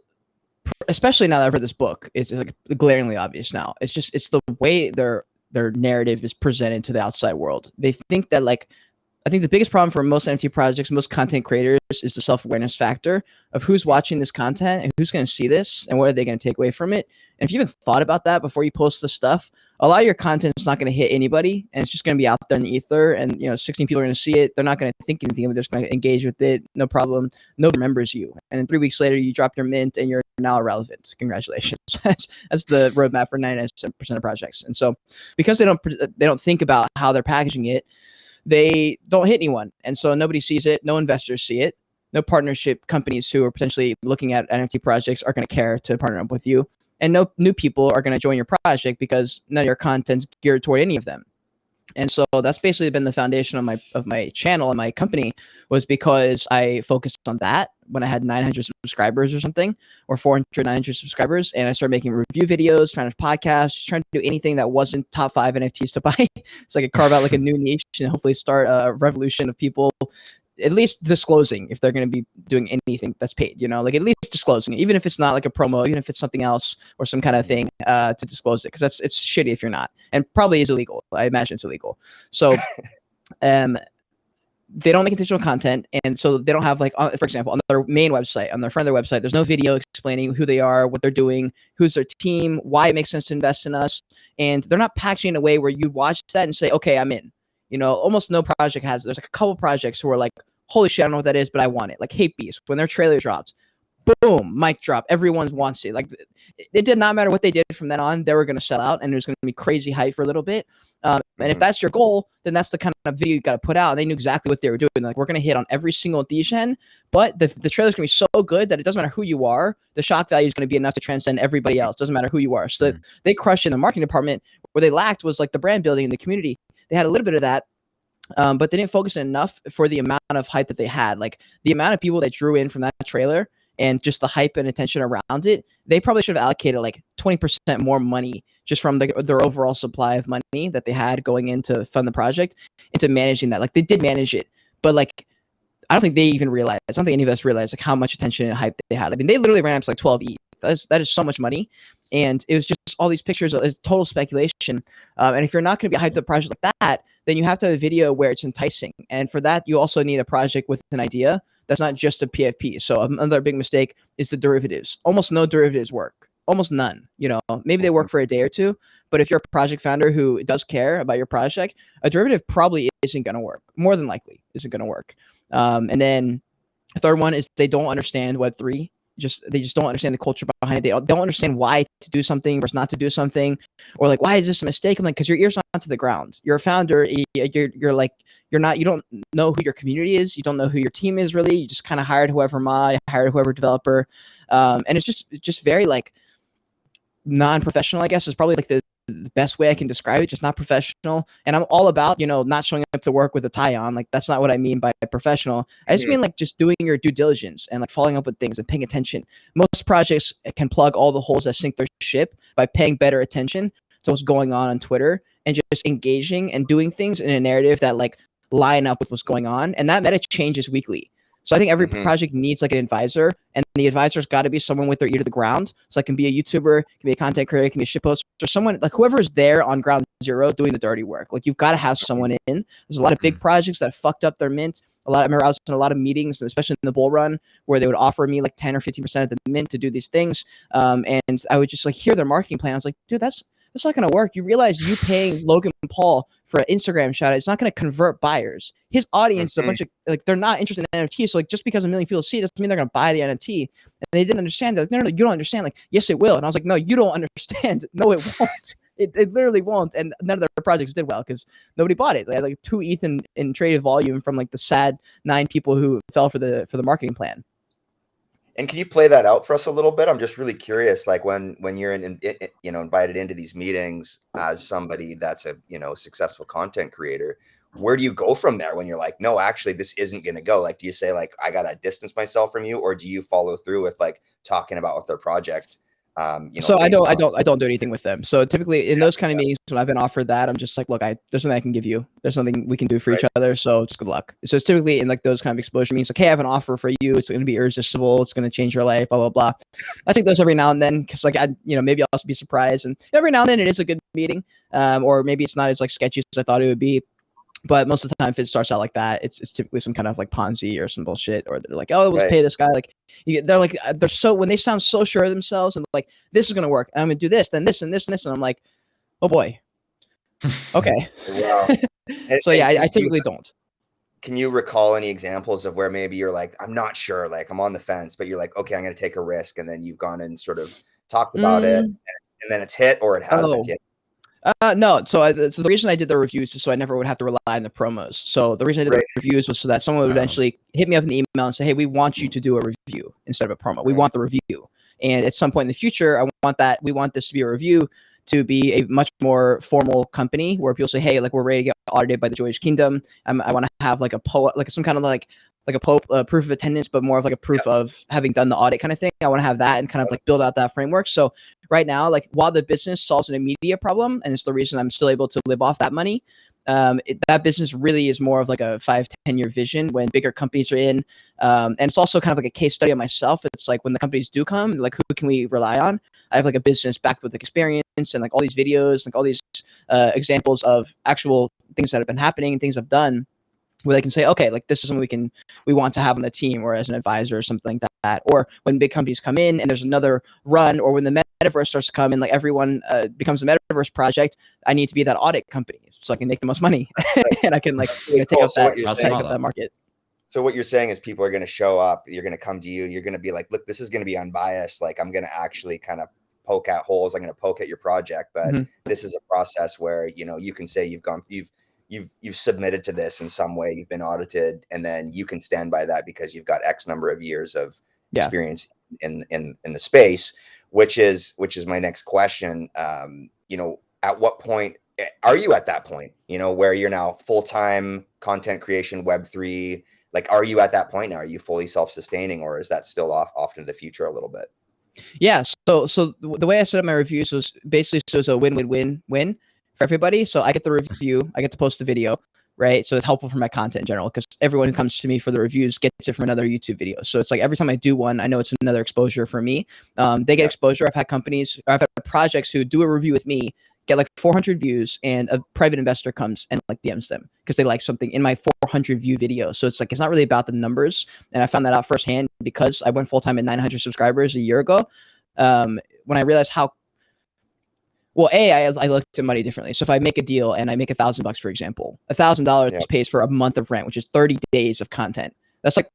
[SPEAKER 2] especially now that I've read this book, it's like glaringly obvious now. It's the way their narrative is presented to the outside world. They think that, like, I think the biggest problem for most NFT projects, most content creators, is the self-awareness factor of who's watching this content and who's going to see this and what are they going to take away from it. And if you even thought about that before you post the stuff, a lot of your content is not going to hit anybody, and it's just going to be out there in the ether. And 16 people are going to see it. They're not going to think anything of it. They're just going to engage with it. No problem. Nobody remembers you. And then 3 weeks later, you drop your mint, and you're now irrelevant. Congratulations. That's the roadmap for 99% of projects. And so, because they don't think about how they're packaging it, they don't hit anyone. And so nobody sees it. No investors see it. No partnership companies who are potentially looking at NFT projects are going to care to partner up with you. And no new people are going to join your project because none of your content's geared toward any of them. And so that's basically been the foundation of my channel and my company, was because I focused on that when I had 900 subscribers or something, or 400, 900 subscribers. And I started making review videos, trying to podcasts, trying to do anything that wasn't top 5 NFTs to buy. So I could carve out like a new niche and hopefully start a revolution of people at least disclosing if they're going to be doing anything that's paid, like at least disclosing it, even if it's not like a promo, even if it's something else or some kind of thing to disclose it, because it's shitty if you're not, and probably is illegal. I imagine it's illegal. So they don't make additional content, and so they don't have like, for example, on their main website, on their front of their website, there's no video explaining who they are, what they're doing, who's their team, why it makes sense to invest in us, and they're not packaging in a way where you watch that and say, okay, I'm in. Almost no project has. There's like a couple projects who are like, holy shit, I don't know what that is, but I want it. Like Hate Beast, when their trailer dropped, boom, mic drop. Everyone wants it. Like it did not matter what they did from then on. They were going to sell out, and there's going to be crazy hype for a little bit. And if that's your goal, then that's the kind of video you got to put out. And they knew exactly what they were doing. Like, we're going to hit on every single degen, but the trailer's going to be so good that it doesn't matter who you are. The shock value is going to be enough to transcend everybody else. Doesn't matter who you are. So they crushed in the marketing department. Where they lacked was like the brand building in the community. They had a little bit of that. But they didn't focus enough for the amount of hype that they had. Like the amount of people that drew in from that trailer and just the hype and attention around it, they probably should have allocated like 20% more money just from their overall supply of money that they had going into fund the project into managing that. Like they did manage it, but like I don't think they even realized. I don't think any of us realized like how much attention and hype they had. I mean, they literally ran up to like 12 ETH. That is so much money. And it was just all these pictures. It's total speculation. And if you're not going to be hyped up a project like that, then you have to have a video where it's enticing. And for that, you also need a project with an idea that's not just a PFP. So another big mistake is the derivatives. Almost no derivatives work. Almost none. Maybe they work for a day or two. But if you're a project founder who does care about your project, a derivative probably isn't going to work. More than likely isn't going to work. And then the third one is they don't understand Web3. They just don't understand the culture behind it. They don't understand why to do something versus not to do something, or like, why is this a mistake? I'm like, because your ear's not to the ground. You're a founder. You're like, you don't know who your community is. You don't know who your team is really. You just kind of hired whoever developer. And it's just very like non-professional, I guess, is probably like the best way I can describe it. Just not professional. And I'm all about, not showing up to work with a tie on. Like, that's not what I mean by professional. I just mean like just doing your due diligence and like following up with things and paying attention. Most projects can plug all the holes that sink their ship by paying better attention to what's going on Twitter and just engaging and doing things in a narrative that like line up with what's going on. And that meta changes weekly. So I think every project needs like an advisor, and the advisor's got to be someone with their ear to the ground. So it can be a YouTuber, it can be a content creator, it can be a shitposter, or someone like whoever is there on ground zero doing the dirty work. Like you've got to have someone in. There's a lot of big projects that fucked up their mint. I remember I was in a lot of meetings, especially in the bull run, where they would offer me like 10 or 15% of the mint to do these things. And I would just like hear their marketing plan. I was like, dude, that's not going to work. You realize you paying Logan Paul for an Instagram shout out, it's not going to convert buyers. His audience is a bunch of like, they're not interested in NFTs. So like, just because a million people see it doesn't mean they're going to buy the NFT. And they didn't understand that. Like, no, you don't understand. Like, yes, it will. And I was like, no, you don't understand. No, it won't. It literally won't. And none of their projects did well because nobody bought it. They had like 2 ETH in traded volume from like the sad 9 people who fell for the marketing plan.
[SPEAKER 3] And can you play that out for us a little bit? I'm just really curious, like when you're invited into these meetings as somebody that's a, successful content creator, where do you go from there when you're like, no, actually, this isn't going to go? Like, do you say like, I got to distance myself from you, or do you follow through with like talking about with their project?
[SPEAKER 2] So I don't do anything with them. So typically in those kind of meetings, when I've been offered that, I'm just like, look, there's something I can give you. There's something we can do for each other. So just good luck. So it's typically in like those kind of exposure meetings, like, hey, I have an offer for you. It's going to be irresistible. It's going to change your life, blah, blah, blah. I take those every now and then. Cause like, maybe I'll also be surprised. And every now and then it is a good meeting. Or maybe it's not as like sketchy as I thought it would be. But most of the time, if it starts out like that, it's typically some kind of like Ponzi or some bullshit, or they're like, oh, let's pay this guy. Like, when they sound so sure of themselves and like, this is going to work. I'm going to do this, then this and this and this. And I'm like, oh boy. Okay.
[SPEAKER 3] Wow.
[SPEAKER 2] So yeah, I typically don't.
[SPEAKER 3] Can you recall any examples of where maybe you're like, I'm not sure, like I'm on the fence, but you're like, okay, I'm going to take a risk. And then you've gone and sort of talked about it and then it's hit or it hasn't yet?
[SPEAKER 2] No. So the reason I did the reviews is so I never would have to rely on the promos. So the reason I did the reviews was so that someone would eventually hit me up in the email and say, hey, we want you to do a review instead of a promo. We want the review. And at some point in the future, we want this to be a review to be a much more formal company where people say, hey, like we're ready to get audited by the Jewish Kingdom. I want to have like like some kind of like a proof of attendance, but more of like a proof of having done the audit kind of thing. I want to have that and kind of like build out that framework. So right now, like while the business solves an immediate problem, and it's the reason I'm still able to live off that money, that business really is more of like a 5-10 year vision when bigger companies are in. And it's also kind of like a case study on myself. It's like when the companies do come, like who can we rely on? I have like a business backed with like experience and like all these videos, like all these examples of actual things that have been happening and things I've done, where they can say, okay, like this is something we want to have on the team or as an advisor or something like that. Or when big companies come in and there's another run, or when the metaverse starts to come and like everyone becomes a metaverse project, I need to be that audit company so I can make the most money and I can like take up that market.
[SPEAKER 3] So what you're saying is people are going to show up, you're going to come to you, you're going to be like, look, this is going to be unbiased. Like I'm going to actually kind of poke at holes. I'm going to poke at your project, but this is a process where, you know, you can say you've submitted to this in some way, you've been audited, and then you can stand by that because you've got X number of years of experience in the space, which is my next question. You know, at what point are you at that point, you know, where you're now full-time content creation, Web3? Like, are you at that point now? Are you fully self-sustaining, or is that still off into the future a little bit?
[SPEAKER 2] Yeah. So the way I set up my reviews was basically so it's a win-win-win-win for everybody. So I get the review, I get to post the video, right? So it's helpful for my content in general because everyone who comes to me for the reviews gets it from another YouTube video. So it's like every time I do one, I know it's another exposure for me. They get exposure. I've had projects who do a review with me, get like 400 views, and a private investor comes and like DMs them because they like something in my 400 view video. So it's like, it's not really about the numbers. And I found that out firsthand because I went full-time at 900 subscribers a year ago. When I realized how, well, I looked at money differently. So if I make a deal and I make $1,000, for example, $1,000 pays for a month of rent, which is 30 days of content. That's like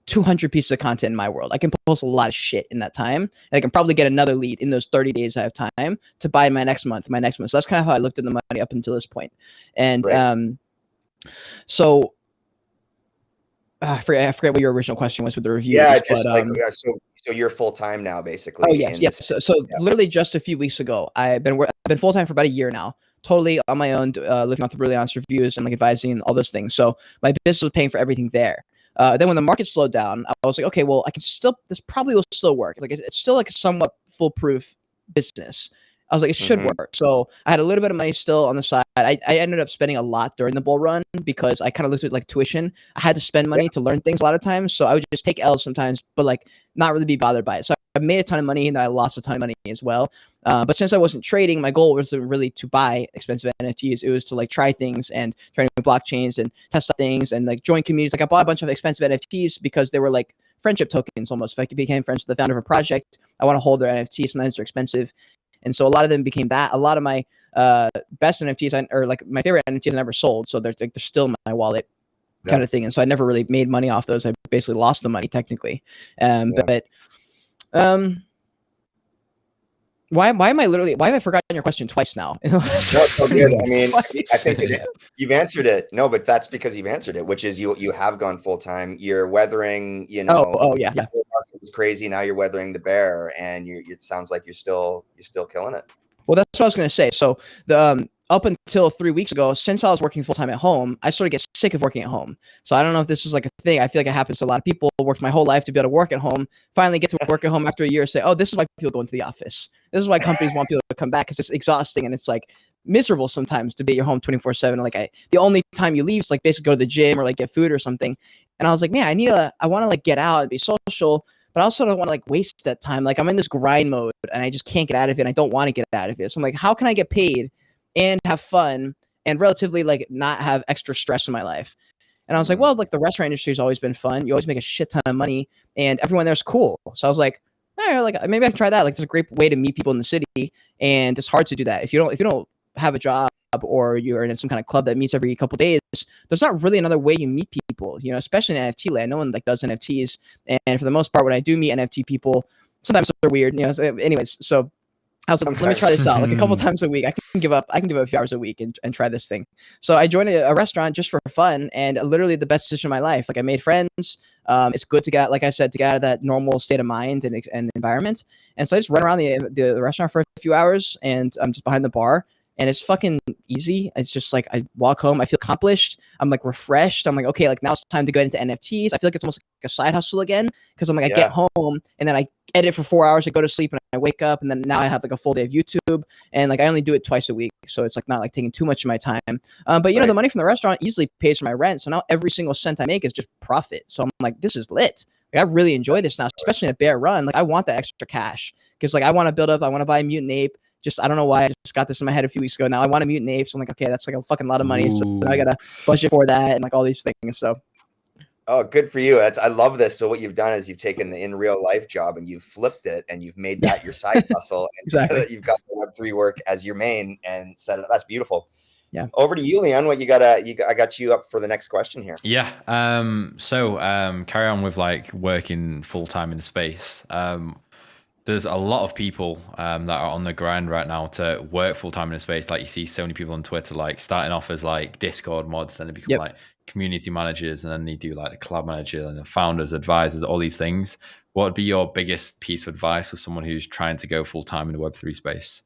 [SPEAKER 2] 200 pieces of content in my world. I can post a lot of shit in that time, and I can probably get another lead in those 30 days I have time to buy my next month. So that's kind of how I looked at the money up until this point. And so I forget what your original question was with the review.
[SPEAKER 3] Yeah, just so you're full time now, basically.
[SPEAKER 2] Oh yes. So literally just a few weeks ago, I've been full time for about a year now, totally on my own, living off the really honest reviews and like advising and all those things. So my business was paying for everything there. Then when the market slowed down, I was like, okay, well, this probably will still work. Like it's still like a somewhat foolproof business. I was like, it should work. So I had a little bit of money still on the side. I ended up spending a lot during the bull run because I kind of looked at like tuition. I had to spend money to learn things a lot of times. So I would just take L's sometimes, but like not really be bothered by it. So I made a ton of money and I lost a ton of money as well. But since I wasn't trading, my goal wasn't really to buy expensive NFTs. It was to like try things and try new blockchains and test out things and like join communities. Like I bought a bunch of expensive NFTs because they were like friendship tokens almost. If I became friends with the founder of a project, I want to hold their NFTs. Sometimes they're expensive. And so a lot of them became that. A lot of my best NFTs or like my favorite NFTs I never sold. So they're still in my wallet kind of thing. And so I never really made money off those. I basically lost the money technically. But why have I forgotten your question twice now?
[SPEAKER 3] No, it's so good. I mean, I think you've answered it. No, but that's because you've answered it, which is you have gone full time. You're weathering, you know.
[SPEAKER 2] Oh yeah.
[SPEAKER 3] It's crazy. Now you're weathering the bear, and it sounds like you're still killing it.
[SPEAKER 2] Well, that's what I was going to say. So the up until 3 weeks ago, since I was working full time at home, I sort of get sick of working at home. So I don't know if this is like a thing. I feel like it happens to a lot of people. Worked my whole life to be able to work at home. Finally get to work at home after a year. Say, oh, this is why people go into the office. This is why companies want people to come back because it's exhausting and it's like miserable sometimes to be at your home 24/7. Like the only time you leave is like basically go to the gym or like get food or something. And I was like, man, I want to like get out and be social. But I also don't want to like waste that time. Like I'm in this grind mode and I just can't get out of it. And I don't want to get out of it. So I'm like, how can I get paid and have fun and relatively like not have extra stress in my life? And I was like, well, like the restaurant industry has always been fun. You always make a shit ton of money and everyone there's cool. So I was like, like maybe I can try that. Like it's a great way to meet people in the city. And it's hard to do that. If you don't have a job or you're in some kind of club that meets every couple of days, there's not really another way you meet people, you know, especially in NFT land. No one like does NFTs. And for the most part, when I do meet NFT people, sometimes they're weird, you know. So anyways, so I was like, let me try this out like a couple times a week. I can give up a few hours a week and try this thing. So I joined a restaurant just for fun, and literally the best decision of my life. Like I made friends. It's good to get, like I said, to get out of that normal state of mind and environment. And so I just run around the restaurant for a few hours, and I'm just behind the bar. And it's fucking easy. It's just like I walk home, I feel accomplished. I'm like refreshed. I'm like, okay, like now it's time to go into NFTs. I feel like it's almost like a side hustle again, because I'm like, I get home and then I edit for 4 hours, I go to sleep, and I wake up, and then now I have like a full day of YouTube, and like I only do it twice a week, so it's like not like taking too much of my time. But you know, the money from the restaurant easily pays for my rent, so now every single cent I make is just profit. So I'm like, this is lit. Like, I really enjoy this now, especially in a bear run. Like I want that extra cash because like I want to build up. I want to buy a mutant ape. Just I don't know why I just got this in my head a few weeks ago. Now I want a mutant ape, so I'm like, okay, that's like a fucking lot of money. So I gotta budget for that and like all these things. So.
[SPEAKER 3] Oh, good for you. I love this. So what you've done is you've taken the in real life job and you've flipped it and you've made that your side hustle. And
[SPEAKER 2] exactly.
[SPEAKER 3] You've got the Web3 work as your main and set it. That's beautiful.
[SPEAKER 2] Yeah.
[SPEAKER 3] Over to you, Leon. What I got you up for the next question here.
[SPEAKER 1] Yeah. Carry on with like working full time in the space. There's a lot of people that are on the grind right now to work full time in the space. Like you see so many people on Twitter, like starting off as like Discord mods, then they become like community managers, and then they do like the club manager and the founders, advisors, all these things. What would be your biggest piece of advice for someone who's trying to go full time in the Web3 space?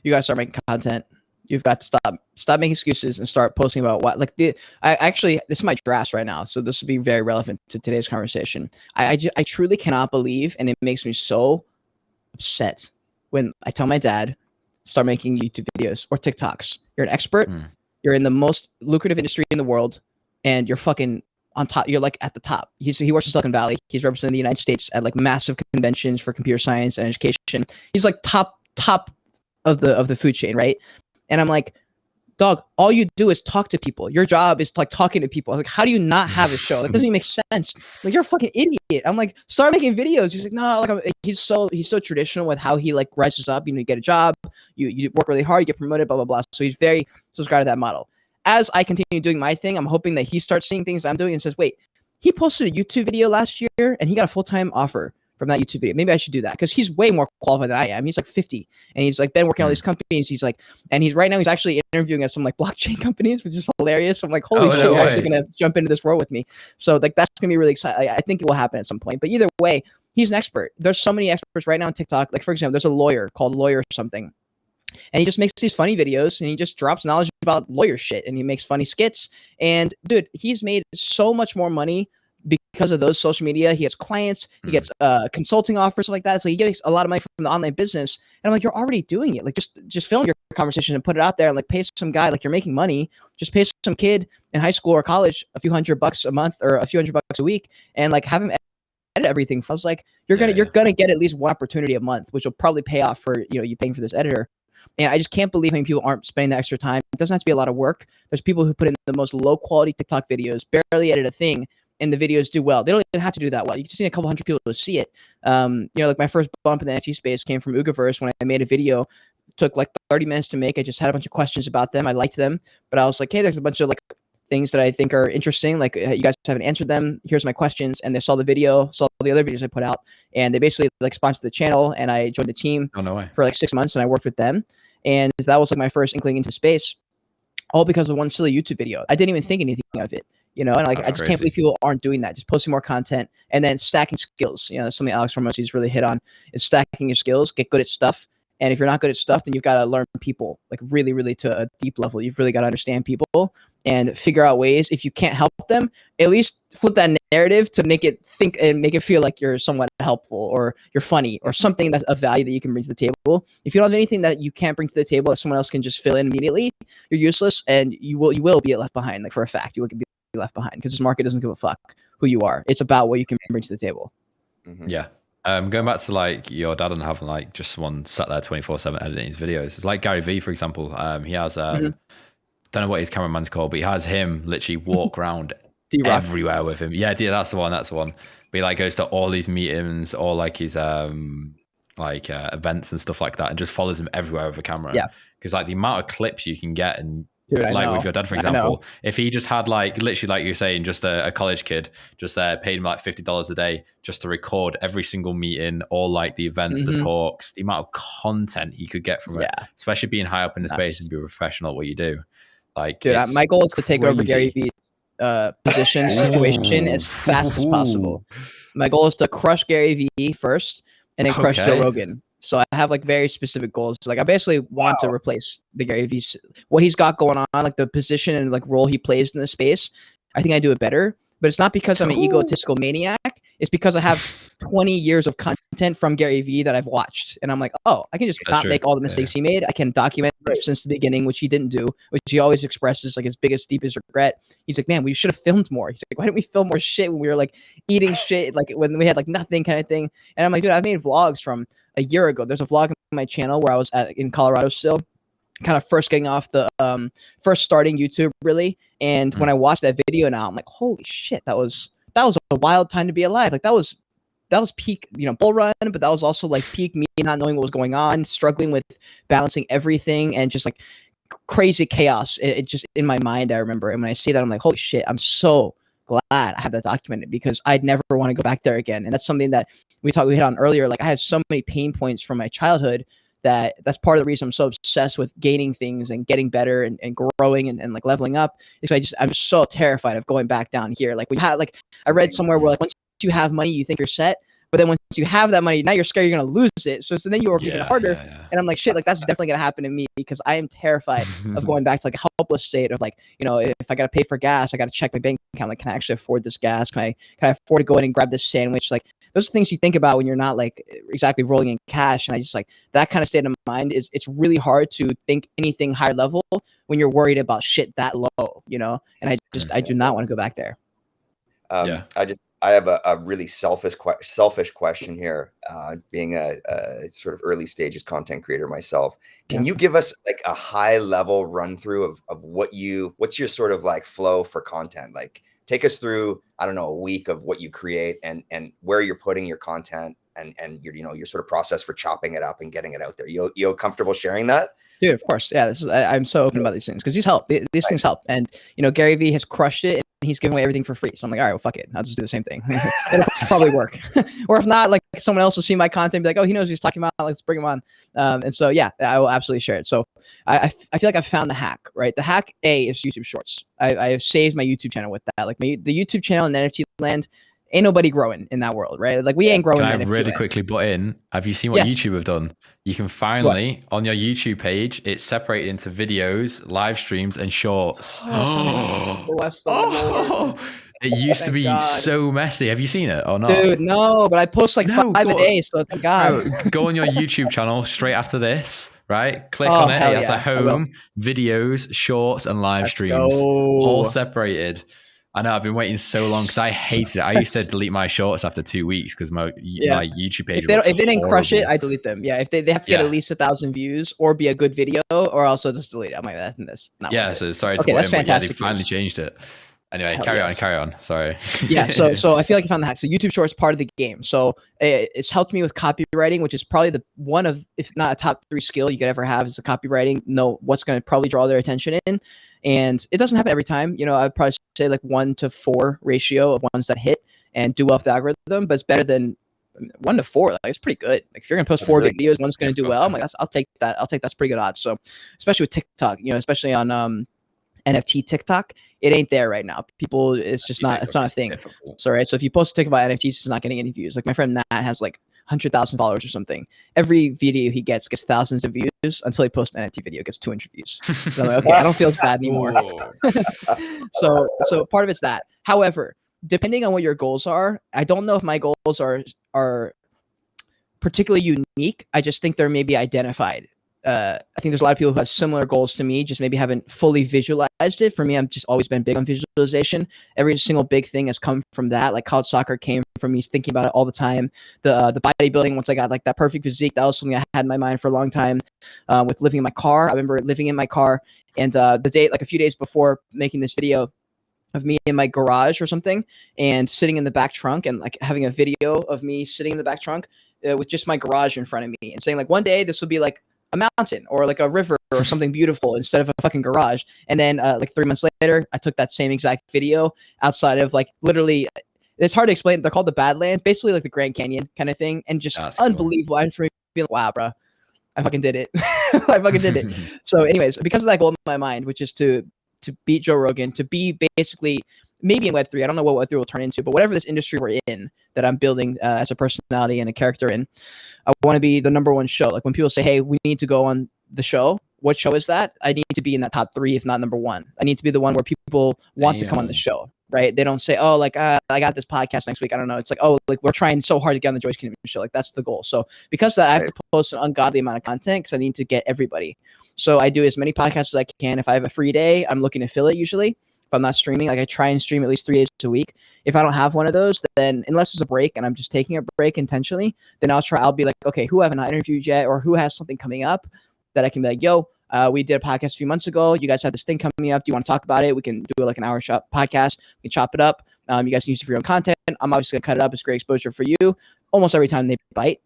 [SPEAKER 2] You guys start making content. You've got to stop making excuses and start posting about what this is my drafts right now, so this will be very relevant to today's conversation. I truly cannot believe, and it makes me so upset when I tell my dad, start making YouTube videos or TikToks. You're an expert. You're in the most lucrative industry in the world, and you're fucking on top. You're like at the top. He works in Silicon Valley. He's representing the United States at like massive conventions for computer science and education. He's like top of the food chain, right? And I'm like, dog, all you do is talk to people. Your job is like talking to people. Like, how do you not have a show? That doesn't even make sense. Like, you're a fucking idiot. I'm like, start making videos. He's like, no, like he's so traditional with how he like rises up. You know, you get a job, you work really hard, you get promoted, blah blah blah. So he's very subscribed to that model. As I continue doing my thing, I'm hoping that he starts seeing things I'm doing and says, wait, he posted a YouTube video last year and he got a full-time offer from that YouTube video. Maybe I should do that because he's way more qualified than I am. He's like 50 and he's like been working on all these companies. He's like, and he's right now he's actually interviewing at some like blockchain companies, which is hilarious. I'm like, holy shit, you're actually gonna jump into this world with me. So like that's gonna be really exciting. I think it will happen at some point. But either way, he's an expert. There's so many experts right now on TikTok. Like for example, there's a lawyer called Lawyer something. And he just makes these funny videos and he just drops knowledge about lawyer shit and he makes funny skits. And dude, he's made so much more money because of those social media. He has clients, he gets consulting offers, stuff like that. So he gets a lot of money from the online business. And I'm like, you're already doing it. Like just film your conversation and put it out there and like pay some guy, like you're making money. Just pay some kid in high school or college a few $100 a month or a few $100 a week and like have him edit everything. I was like, you're gonna get at least one opportunity a month, which will probably pay off for you paying for this editor. And I just can't believe how many people aren't spending that extra time. It doesn't have to be a lot of work. There's people who put in the most low quality TikTok videos, barely edit a thing, and the videos do well. They don't even have to do that well. You just need a couple hundred people to see it. Like my first bump in the NFT space came from Ugaverse when I made a video. It took like 30 minutes to make. I just had a bunch of questions about them. I liked them, but I was like, hey, there's a bunch of like things that I think are interesting. Like you guys haven't answered them. Here's my questions. And they saw the video, saw the other videos I put out, and they basically like sponsored the channel. And I joined the team for like 6 months, and I worked with them. And that was like my first inkling into space, all because of one silly YouTube video. I didn't even think anything of it, and like I just can't believe people aren't doing that. Just posting more content and then stacking skills. That's something Alex Hormozi's really hit on is stacking your skills, get good at stuff. And if you're not good at stuff, then you've got to learn people like really, really to a deep level. You've really got to understand people and figure out ways. If you can't help them, at least flip that narrative to make it think and make it feel like you're somewhat helpful or you're funny or something that's of value that you can bring to the table. If you don't have anything that you can't bring to the table that someone else can just fill in immediately, you're useless and you will be left behind. Like for a fact, you will be left behind because this market doesn't give a fuck who you are. It's about what you can bring to the table.
[SPEAKER 3] Mm-hmm.
[SPEAKER 1] Yeah. Going back to like your dad and having like just someone sat there 24/7 editing his videos. It's like Gary Vee, for example. He has don't know what his cameraman's called, but he has him literally walk around everywhere with him. Yeah, that's the one. But he like goes to all these meetings, all like his events and stuff like that, and just follows him everywhere with a camera.
[SPEAKER 2] Yeah.
[SPEAKER 1] Because like the amount of clips you can get and
[SPEAKER 2] Dude, I
[SPEAKER 1] like
[SPEAKER 2] know.
[SPEAKER 1] with your dad, for
[SPEAKER 2] I know.
[SPEAKER 1] example, if he just had like literally, like you're saying, just a college kid, just paid him like $50 a day just to record every single meeting, all like the events, the talks, the amount of content he could get from it, especially being high up in the space and be a professional at what you do. Like,
[SPEAKER 2] dude,
[SPEAKER 1] it's
[SPEAKER 2] my goal is to take over
[SPEAKER 1] crazy.
[SPEAKER 2] Gary Vee position situation as fast as possible. My goal is to crush Gary Vee first and then crush Joe Rogan. So I have like very specific goals. Like I basically want to replace the Gary Vee, what he's got going on, like the position and like role he plays in the space. I think I do it better, but it's not because I'm an egotistical maniac. It's because I have 20 years of content from Gary Vee that I've watched. And I'm like, oh, I can just not make all the mistakes he made. I can document since the beginning, which he didn't do, which he always expresses like his biggest, deepest regret. He's like, man, we should have filmed more. He's like, why didn't we film more shit when we were like eating shit, like when we had like nothing kind of thing. And I'm like, dude, I've made vlogs from a year ago. There's a vlog on my channel where I was in Colorado still, kind of first getting off the first starting YouTube really. And when I watched that video now, I'm like, holy shit, that was a wild time to be alive. Like that was peak, bull run, but that was also like peak me not knowing what was going on, struggling with balancing everything and just like crazy chaos. It just in my mind, I remember. And when I see that, I'm like, holy shit, I'm so glad I have that documented because I'd never want to go back there again. And that's something that we hit on earlier. Like I had so many pain points from my childhood that's part of the reason I'm so obsessed with gaining things and getting better and growing and like leveling up. Is I'm so terrified of going back down here. Like I read somewhere where like once you have money, you think you're set. But then once you have that money, now you're scared you're going to lose it. So then you work even harder. And I'm like, shit, like that's definitely going to happen to me because I am terrified of going back to like a helpless state of like, if I got to pay for gas, I got to check my bank account. Like, can I actually afford this gas? Can I afford to go in and grab this sandwich? Like those are things you think about when you're not like exactly rolling in cash. And I just like that kind of state of mind it's really hard to think anything higher level when you're worried about shit that low, and I do not want to go back there.
[SPEAKER 3] I have a really selfish question here, being a sort of early stages content creator myself. Can you give us like a high level run through of what's your sort of like flow for content? Like take us through, I don't know, a week of what you create and where you're putting your content and your sort of process for chopping it up and getting it out there. You comfortable sharing that?
[SPEAKER 2] Dude, of course. Yeah, I'm so open about these things because these things help. And, Gary Vee has crushed it and he's giving away everything for free. So I'm like, all right, well, fuck it. I'll just do the same thing. It'll probably work. Or if not, like someone else will see my content and be like, oh, he knows what he's talking about. Let's bring him on. And so, yeah, I will absolutely share it. So I feel like I've found the hack, right? The hack is YouTube Shorts. I have saved my YouTube channel with that. Like the YouTube channel in NFT land, ain't nobody growing in that world, right? Like we ain't growing.
[SPEAKER 1] Can I really quickly butt in? Have you seen what YouTube have done? You can finally, on your YouTube page, it's separated into videos, live streams, and shorts.
[SPEAKER 2] Bless the Lord.
[SPEAKER 1] It used to be so messy. Have you seen it or not?
[SPEAKER 2] Dude, no, but I post like 5 a day, so thank God.
[SPEAKER 1] Bro, go on your YouTube channel straight after this, right? Click on it. It has a home, videos, shorts, and live streams. All separated. I know, I've been waiting so long because I hated it. I used to delete my shorts after 2 weeks because my YouTube page
[SPEAKER 2] if they didn't crush it, I delete them. Yeah, if they have to get at least 1,000 views or be a good video, or also just delete it. I'm like, that's not.
[SPEAKER 1] Yeah, so sorry to put in, but yeah, they finally changed it. Anyway, carry on. Sorry.
[SPEAKER 2] Yeah, so I feel like I found the hack. So YouTube Shorts part of the game. So it's helped me with copywriting, which is probably the one of, if not a top 3 skill you could ever have, is the copywriting. Know what's going to probably draw their attention in. And it doesn't happen every time. I'd probably say like 1-4 ratio of ones that hit and do well with the algorithm, but it's better than 1-4. Like it's pretty good. Like if you're gonna post 4 videos, one's gonna do well. I'm like, I'll take that. That's pretty good odds. So especially with TikTok, especially on NFT TikTok, it ain't there right now. People, it's not a thing. So right. So if you post a TikTok about NFTs, it's not getting any views. Like my friend Matt has like 100,000 followers or something. Every video he gets thousands of views until he posts an NFT video, gets 200 views. So I'm like, okay, I don't feel as bad anymore. So part of it's that. However, depending on what your goals are, I don't know if my goals are particularly unique. I just think they're maybe identified. I think there's a lot of people who have similar goals to me, just maybe haven't fully visualized it. For me, I've just always been big on visualization. Every single big thing has come from that. Like college soccer came from me thinking about it all the time. The bodybuilding, once I got like that perfect physique, that was something I had in my mind for a long time. With living in my car, I remember living in my car, and the day, like a few days before making this video of me in my garage or something, and sitting in the back trunk, and like having a video of me sitting in the back trunk with just my garage in front of me, and saying like, one day this will be like a mountain or like a river or something beautiful instead of a fucking garage. And then like 3 months later, I took that same exact video outside of like literally, it's hard to explain. They're called the Badlands, basically like the Grand Canyon kind of thing, and just
[SPEAKER 1] That's
[SPEAKER 2] unbelievable. I'm feeling like, wow, bro, I fucking did it. I fucking did it. So, anyways, because of that goal in my mind, which is to beat Joe Rogan, to be basically maybe in Web3. I don't know what Web3 will turn into, but whatever this industry we're in that I'm building as a personality and a character in, I want to be the number one show. Like when people say, hey, we need to go on the show, what show is that? I need to be in that top 3, if not number 1. I need to be the one where people want to come on the show, right? They don't say, oh, like, I got this podcast next week. I don't know. It's like, oh, like we're trying so hard to get on the Joyce Kingdom show. Like that's the goal. So because of that, I have to post an ungodly amount of content because I need to get everybody. So I do as many podcasts as I can. If I have a free day, I'm looking to fill it usually. If I'm not streaming, like I try and stream at least 3 days a week. If I don't have one of those, then unless it's a break and I'm just taking a break intentionally, then I'll be like, okay, who haven't I interviewed yet, or who has something coming up that I can be like, yo, we did a podcast a few months ago. You guys have this thing coming up. Do you want to talk about it? We can do like an hour shot podcast. We can chop it up. You guys can use it for your own content. I'm obviously gonna cut it up. It's great exposure for you. Almost every time they bite.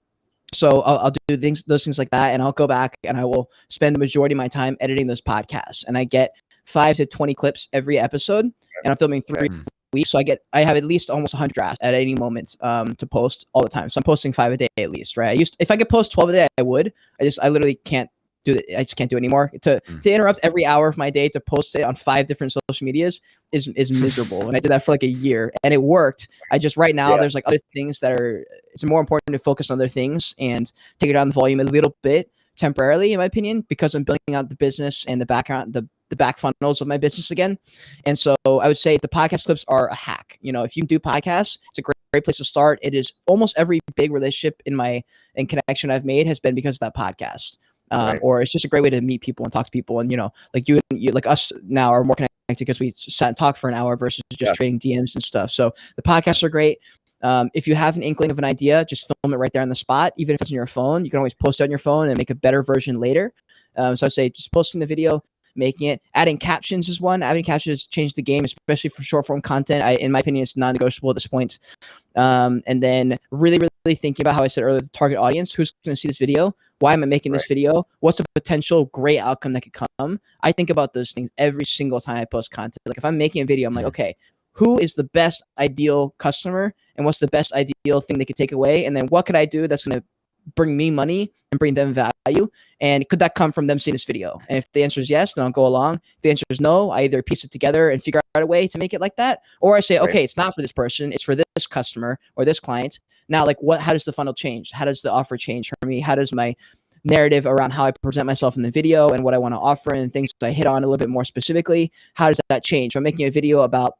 [SPEAKER 2] So I'll do those things like that, and I'll go back and I will spend the majority of my time editing those podcasts. And I get 5 to 20 clips every episode, and I'm filming 3 weeks. So I have at least almost 100 drafts at any moment to post all the time. So I'm posting 5 a day at least, right? If I could post 12 a day, I would. I literally can't do it. I just can't do it anymore. To interrupt every hour of my day to post it on 5 different social medias is miserable. And I did that for like a year, and it worked. I just right now there's like other things that it's more important to focus on other things and take it down the volume a little bit temporarily, in my opinion, because I'm building out the business and the background, the back funnels of my business again. And so I would say the podcast clips are a hack. You know, if you do podcasts, it's a great place to start. It is almost every big relationship in connection I've made has been because of that podcast. Or it's just a great way to meet people and talk to people. And, you know, like you like us now are more connected because we sat and talked for an hour versus just trading DMs and stuff. So the podcasts are great. If you have an inkling of an idea, just film it right there on the spot. Even if it's on your phone, you can always post it on your phone and make a better version later. So I'd say just posting the video, making it, adding captions is one. Adding captions changed the game, especially for short form content. In my opinion, it's non-negotiable at this point. And then really thinking about how I said earlier, the target audience, who's going to see this video? Why am I making this video? What's a potential great outcome that could come? I think about those things every single time I post content. Like if I'm making a video, I'm like, okay, who is the best ideal customer and what's the best ideal thing they could take away? And then what could I do that's going to bring me money and bring them value? And could that come from them seeing this video? And if the answer is yes, then I'll go along. If the answer is no, I either piece it together and figure out a way to make it like that, or I say, okay, it's not for this person, it's for this customer or this client. Now, like how does the funnel change? How does the offer change for me? How does my narrative around how I present myself in the video and what I want to offer and things that I hit on a little bit more specifically, how does that change? If I'm making a video about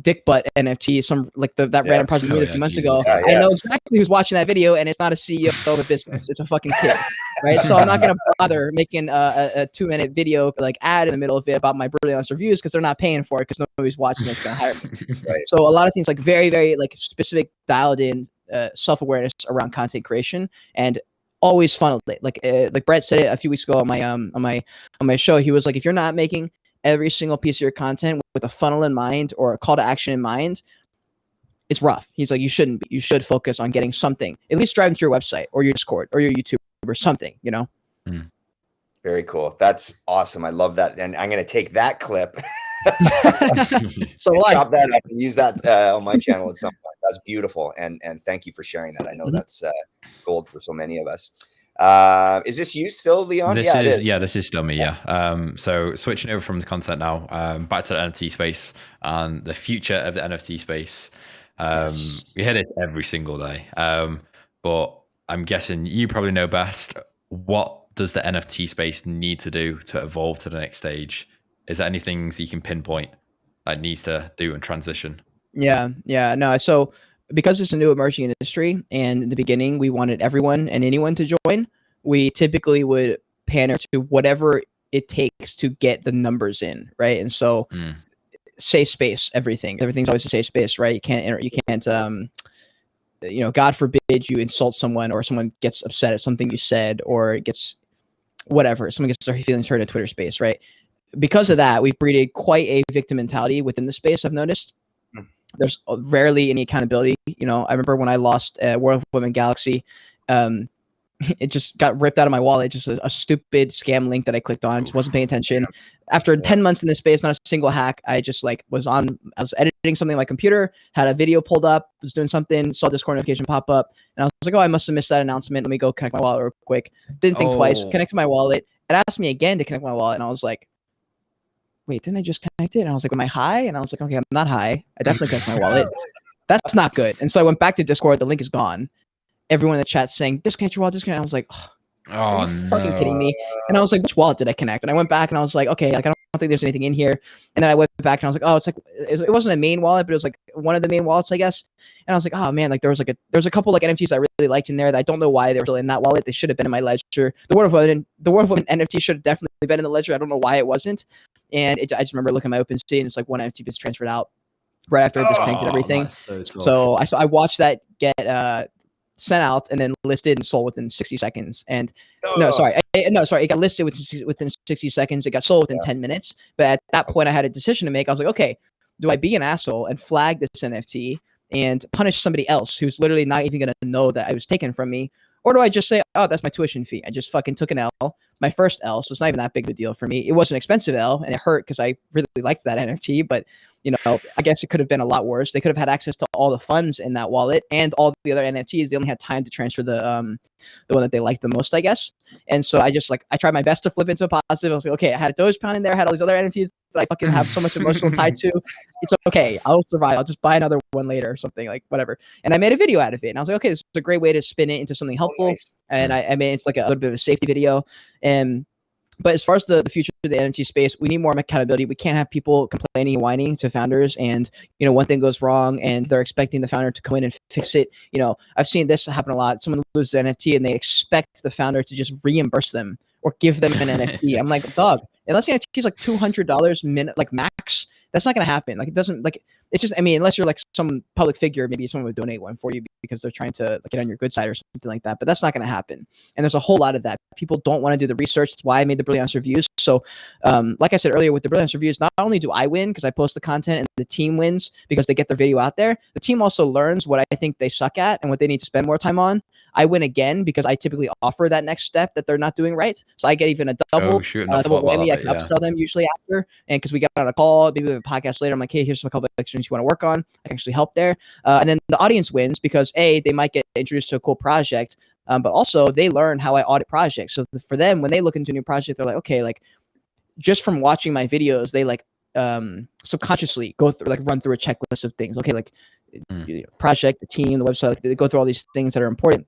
[SPEAKER 2] dick butt NFT, some like that random project a few months ago. I know exactly who's watching that video, and it's not a CEO of a business; it's a fucking kid, right? So I'm not gonna bother making a 2-minute video like ad in the middle of it about my brutally honest reviews because they're not paying for it because nobody's watching it's gonna hire me. So a lot of things like very like specific, dialed in self-awareness around content creation and always funneled it. Like Brett said it a few weeks ago on my show. He was like, if you're not making every single piece of your content with a funnel in mind or a call to action in mind, it's rough. He's like, you shouldn't be. You should focus on getting something, at least driving to your website or your Discord or your YouTube or something, you know?
[SPEAKER 3] Very cool. That's awesome. I love that. And I'm going to take that clip,
[SPEAKER 2] so
[SPEAKER 3] chop that up and use that on my channel at some point. That's beautiful. And thank you for sharing that. I know that's gold for so many of us. Is this you still, Leon?
[SPEAKER 1] This is still me. Yeah. So switching over from the content now, back to the NFT space and the future of the NFT space. We hear this every single day. But I'm guessing you probably know best. What does the NFT space need to do to evolve to the next stage? Is there any things you can pinpoint that needs to do and transition?
[SPEAKER 2] No. So because it's a new emerging industry, and in the beginning we wanted everyone and anyone to join, we typically would pander to whatever it takes to get the numbers in, right? And so safe space, everything's always a safe space, right? You can't God forbid you insult someone or someone gets upset at something you said or it gets whatever, someone gets their feelings hurt in Twitter space, right? Because of that, we've breeded quite a victim mentality within the space, I've noticed. There's rarely any accountability. You know, I remember when I lost World of Women Galaxy, it just got ripped out of my wallet. Just a stupid scam link that I clicked on. Just wasn't paying attention. After 10 months in this space, not a single hack. I just like I was editing something on my computer, had a video pulled up, was doing something, saw Discord notification pop up, and I was like, oh, I must have missed that announcement. Let me go connect my wallet real quick. Didn't think twice. Connected my wallet. It asked me again to connect my wallet, and I was like, wait, didn't I just connect it? And I was like, am I high? And I was like, okay, I'm not high. I definitely connected my wallet. That's not good. And so I went back to Discord. The link is gone. Everyone in the chat saying, disconnect your wallet, disconnect. I was like, are you fucking kidding me? And I was like, which wallet did I connect? And I went back and I was like, okay, like I don't think there's anything in here. And then I went back and I was like, oh, it's like it wasn't a main wallet, but it was like one of the main wallets, I guess. And I was like, oh man, like there was a couple like NFTs I really liked in there that I don't know why they were still in that wallet. They should have been in my ledger. The World of Women NFT should have definitely been in the ledger. I don't know why it wasn't. And I just remember looking at my OpenSea and it's like one NFT was transferred out right after I disconnected everything. So I watched that get sent out and then listed and sold within 60 seconds. And it got listed within 60 seconds. It got sold within 10 minutes. But at that point, I had a decision to make. I was like, okay, do I be an asshole and flag this NFT and punish somebody else who's literally not even going to know that it was taken from me? Or do I just say, oh, that's my tuition fee? I just fucking took an L, my first L. So it's not even that big of a deal for me. It was an expensive L and it hurt because I really liked that NFT. But, you know, I guess it could have been a lot worse. They could have had access to all the funds in that wallet and all the other NFTs. They only had time to transfer the one that they liked the most, I guess. And so I tried my best to flip into a positive. I was like, okay, I had a Dogecoin in there. I had all these other NFTs that I fucking have so much emotional tied to. It's okay. I'll survive. I'll just buy another one later or something, like whatever. And I made a video out of it. And I was like, okay, this is a great way to spin it into something helpful. Nice. And I mean, it's like a little bit of a safety video. But as far as the future of the NFT space, we need more accountability. We can't have people complaining and whining to founders. And, you know, one thing goes wrong and they're expecting the founder to come in and fix it. You know, I've seen this happen a lot. Someone loses an NFT and they expect the founder to just reimburse them or give them an NFT. I'm like, dog, unless the NFT is like $200 like max, that's not going to happen. Like it doesn't like, it's just, I mean, unless you're like some public figure, maybe someone would donate one for you because they're trying to get on your good side or something like that. But that's not going to happen. And there's a whole lot of that. People don't want to do the research. That's why I made the Brilliance reviews. So like I said earlier, with the Brilliance reviews, not only do I win because I post the content and the team wins because they get their video out there, the team also learns what I think they suck at and what they need to spend more time on. I win again because I typically offer that next step that they're not doing right. So I get even a double whammy. I can upsell them usually after. And because we got on a call, maybe we have a podcast later, I'm like, hey, here's a couple of extra things you want to work on. I can actually help there. And then the audience wins because A, they might get introduced to a cool project, but also they learn how I audit projects. So for them, when they look into a new project, they're like, okay, like just from watching my videos, they like subconsciously go through, like run through a checklist of things. Okay, like project, the team, the website, like, they go through all these things that are important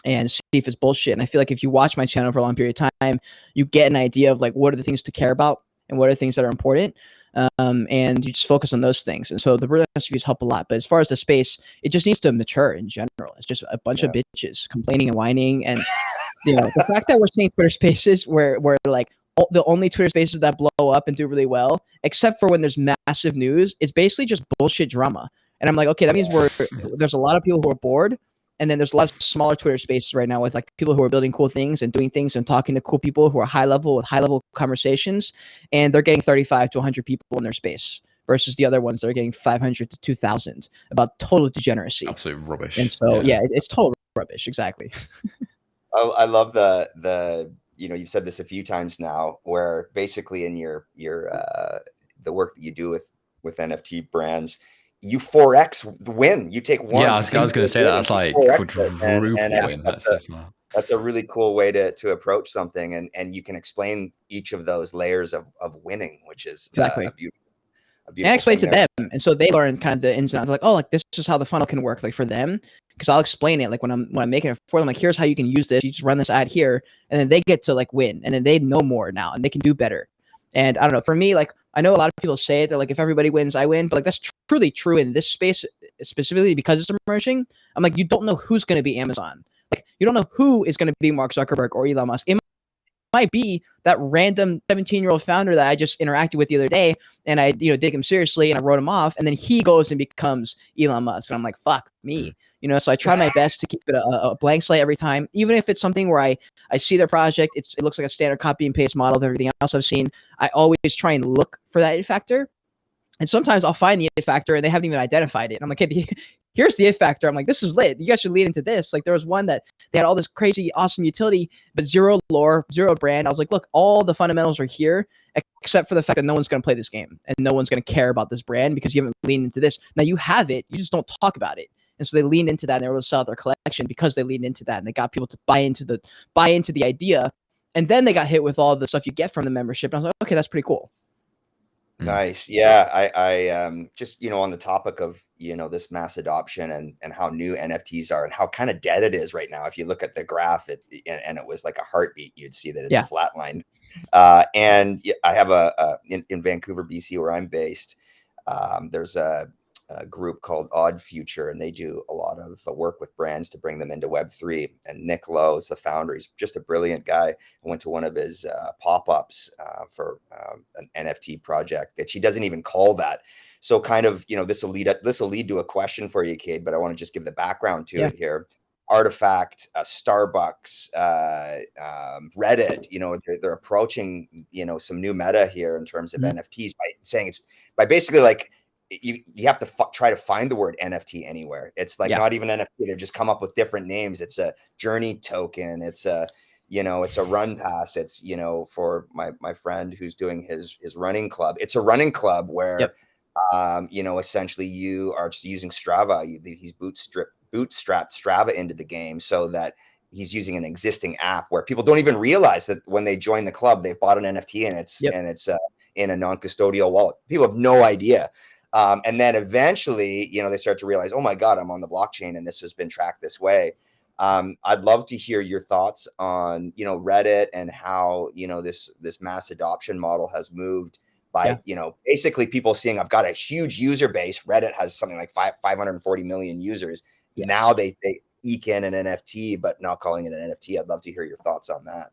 [SPEAKER 2] and see if it's bullshit. And I feel like if you watch my channel for a long period of time, you get an idea of like what are the things to care about and what are the things that are important. And you just focus on those things. And so the Brilliance reviews help a lot. But as far as the space, it just needs to mature in general. It's just a bunch of bitches complaining and whining. And you know, the fact that we're seeing Twitter spaces where like the only Twitter spaces that blow up and do really well, except for when there's massive news, it's basically just bullshit drama. And I'm like, okay, that means there's a lot of people who are bored. And then there's a lot of smaller Twitter spaces right now with like people who are building cool things and doing things and talking to cool people who are high level conversations. And they're getting 35 to 100 people in their space versus the other ones that are getting 500 to 2,000, about total degeneracy.
[SPEAKER 1] Absolute rubbish.
[SPEAKER 2] And so, it's total rubbish. Exactly.
[SPEAKER 3] I love the, you know, you've said this a few times now where basically in your the work that you do with NFT brands, you 4x win. You take one.
[SPEAKER 1] Yeah, I was going to say that. That's like
[SPEAKER 3] and that's a really cool way to approach something, and you can explain each of those layers of winning, which is
[SPEAKER 2] exactly
[SPEAKER 3] a beautiful
[SPEAKER 2] and I explain to them, and so they learn kind of the ins and outs. Like, oh, like this is how the funnel can work. Like for them, because I'll explain it. Like when I'm making it for them, like here's how you can use this. You just run this ad here, and then they get to like win, and then they know more now, and they can do better. And I don't know. For me, like I know a lot of people say that like if everybody wins, I win, but like that's truly true in this space specifically because it's emerging. I'm like, you don't know who's going to be Amazon. Like you don't know who is going to be Mark Zuckerberg or Elon Musk. It might be that random 17-year-old founder that I just interacted with the other day, and I dig him seriously and I wrote him off, and then he goes and becomes Elon Musk, and I'm like, fuck me. So I try my best to keep it a blank slate every time, even if it's something where I see their project, it looks like a standard copy and paste model of everything else I've seen. I always try and look for that it factor. And sometimes I'll find the it factor and they haven't even identified it. And I'm like, hey, here's the it factor. I'm like, this is lit. You guys should lean into this. Like there was one that they had all this crazy, awesome utility, but zero lore, zero brand. I was like, look, all the fundamentals are here, except for the fact that no one's going to play this game and no one's going to care about this brand because you haven't leaned into this. Now you have it, you just don't talk about it. And so they leaned into that and they were able to sell their collection because they leaned into that and they got people to buy into the idea. And then they got hit with all the stuff you get from the membership. And I was like, okay, that's pretty cool.
[SPEAKER 3] Nice. Yeah. I just, on the topic of, this mass adoption and how new NFTs are and how kind of dead it is right now. If you look at the graph and it was like a heartbeat, you'd see that it's flatlined. And I have in Vancouver, BC, where I'm based, there's a group called Odd Future, and they do a lot of work with brands to bring them into Web3. And Nick Lowe is the founder. He's just a brilliant guy. I went to one of his pop-ups for an NFT project that she doesn't even call that. So kind of, this will lead to a question for you, Cade, but I want to just give the background to it here. Artifact, Starbucks, Reddit, they're approaching, some new meta here in terms of NFTs by saying by basically like, you have to try to find the word NFT anywhere. It's like not even NFT. They've just come up with different names. It's a journey token. It's it's a run pass. It's, for my friend who's doing his running club. It's a running club where, essentially you are just using Strava. He's bootstrapped Strava into the game so that he's using an existing app where people don't even realize that when they join the club, they've bought an NFT and it's in a non-custodial wallet. People have no idea. And then eventually, they start to realize, oh my God, I'm on the blockchain and this has been tracked this way. I'd love to hear your thoughts on, Reddit and how, this mass adoption model has moved by, basically people seeing I've got a huge user base. Reddit has something like 540 million users. Yes. Now they eke in an NFT, but not calling it an NFT. I'd love to hear your thoughts on that.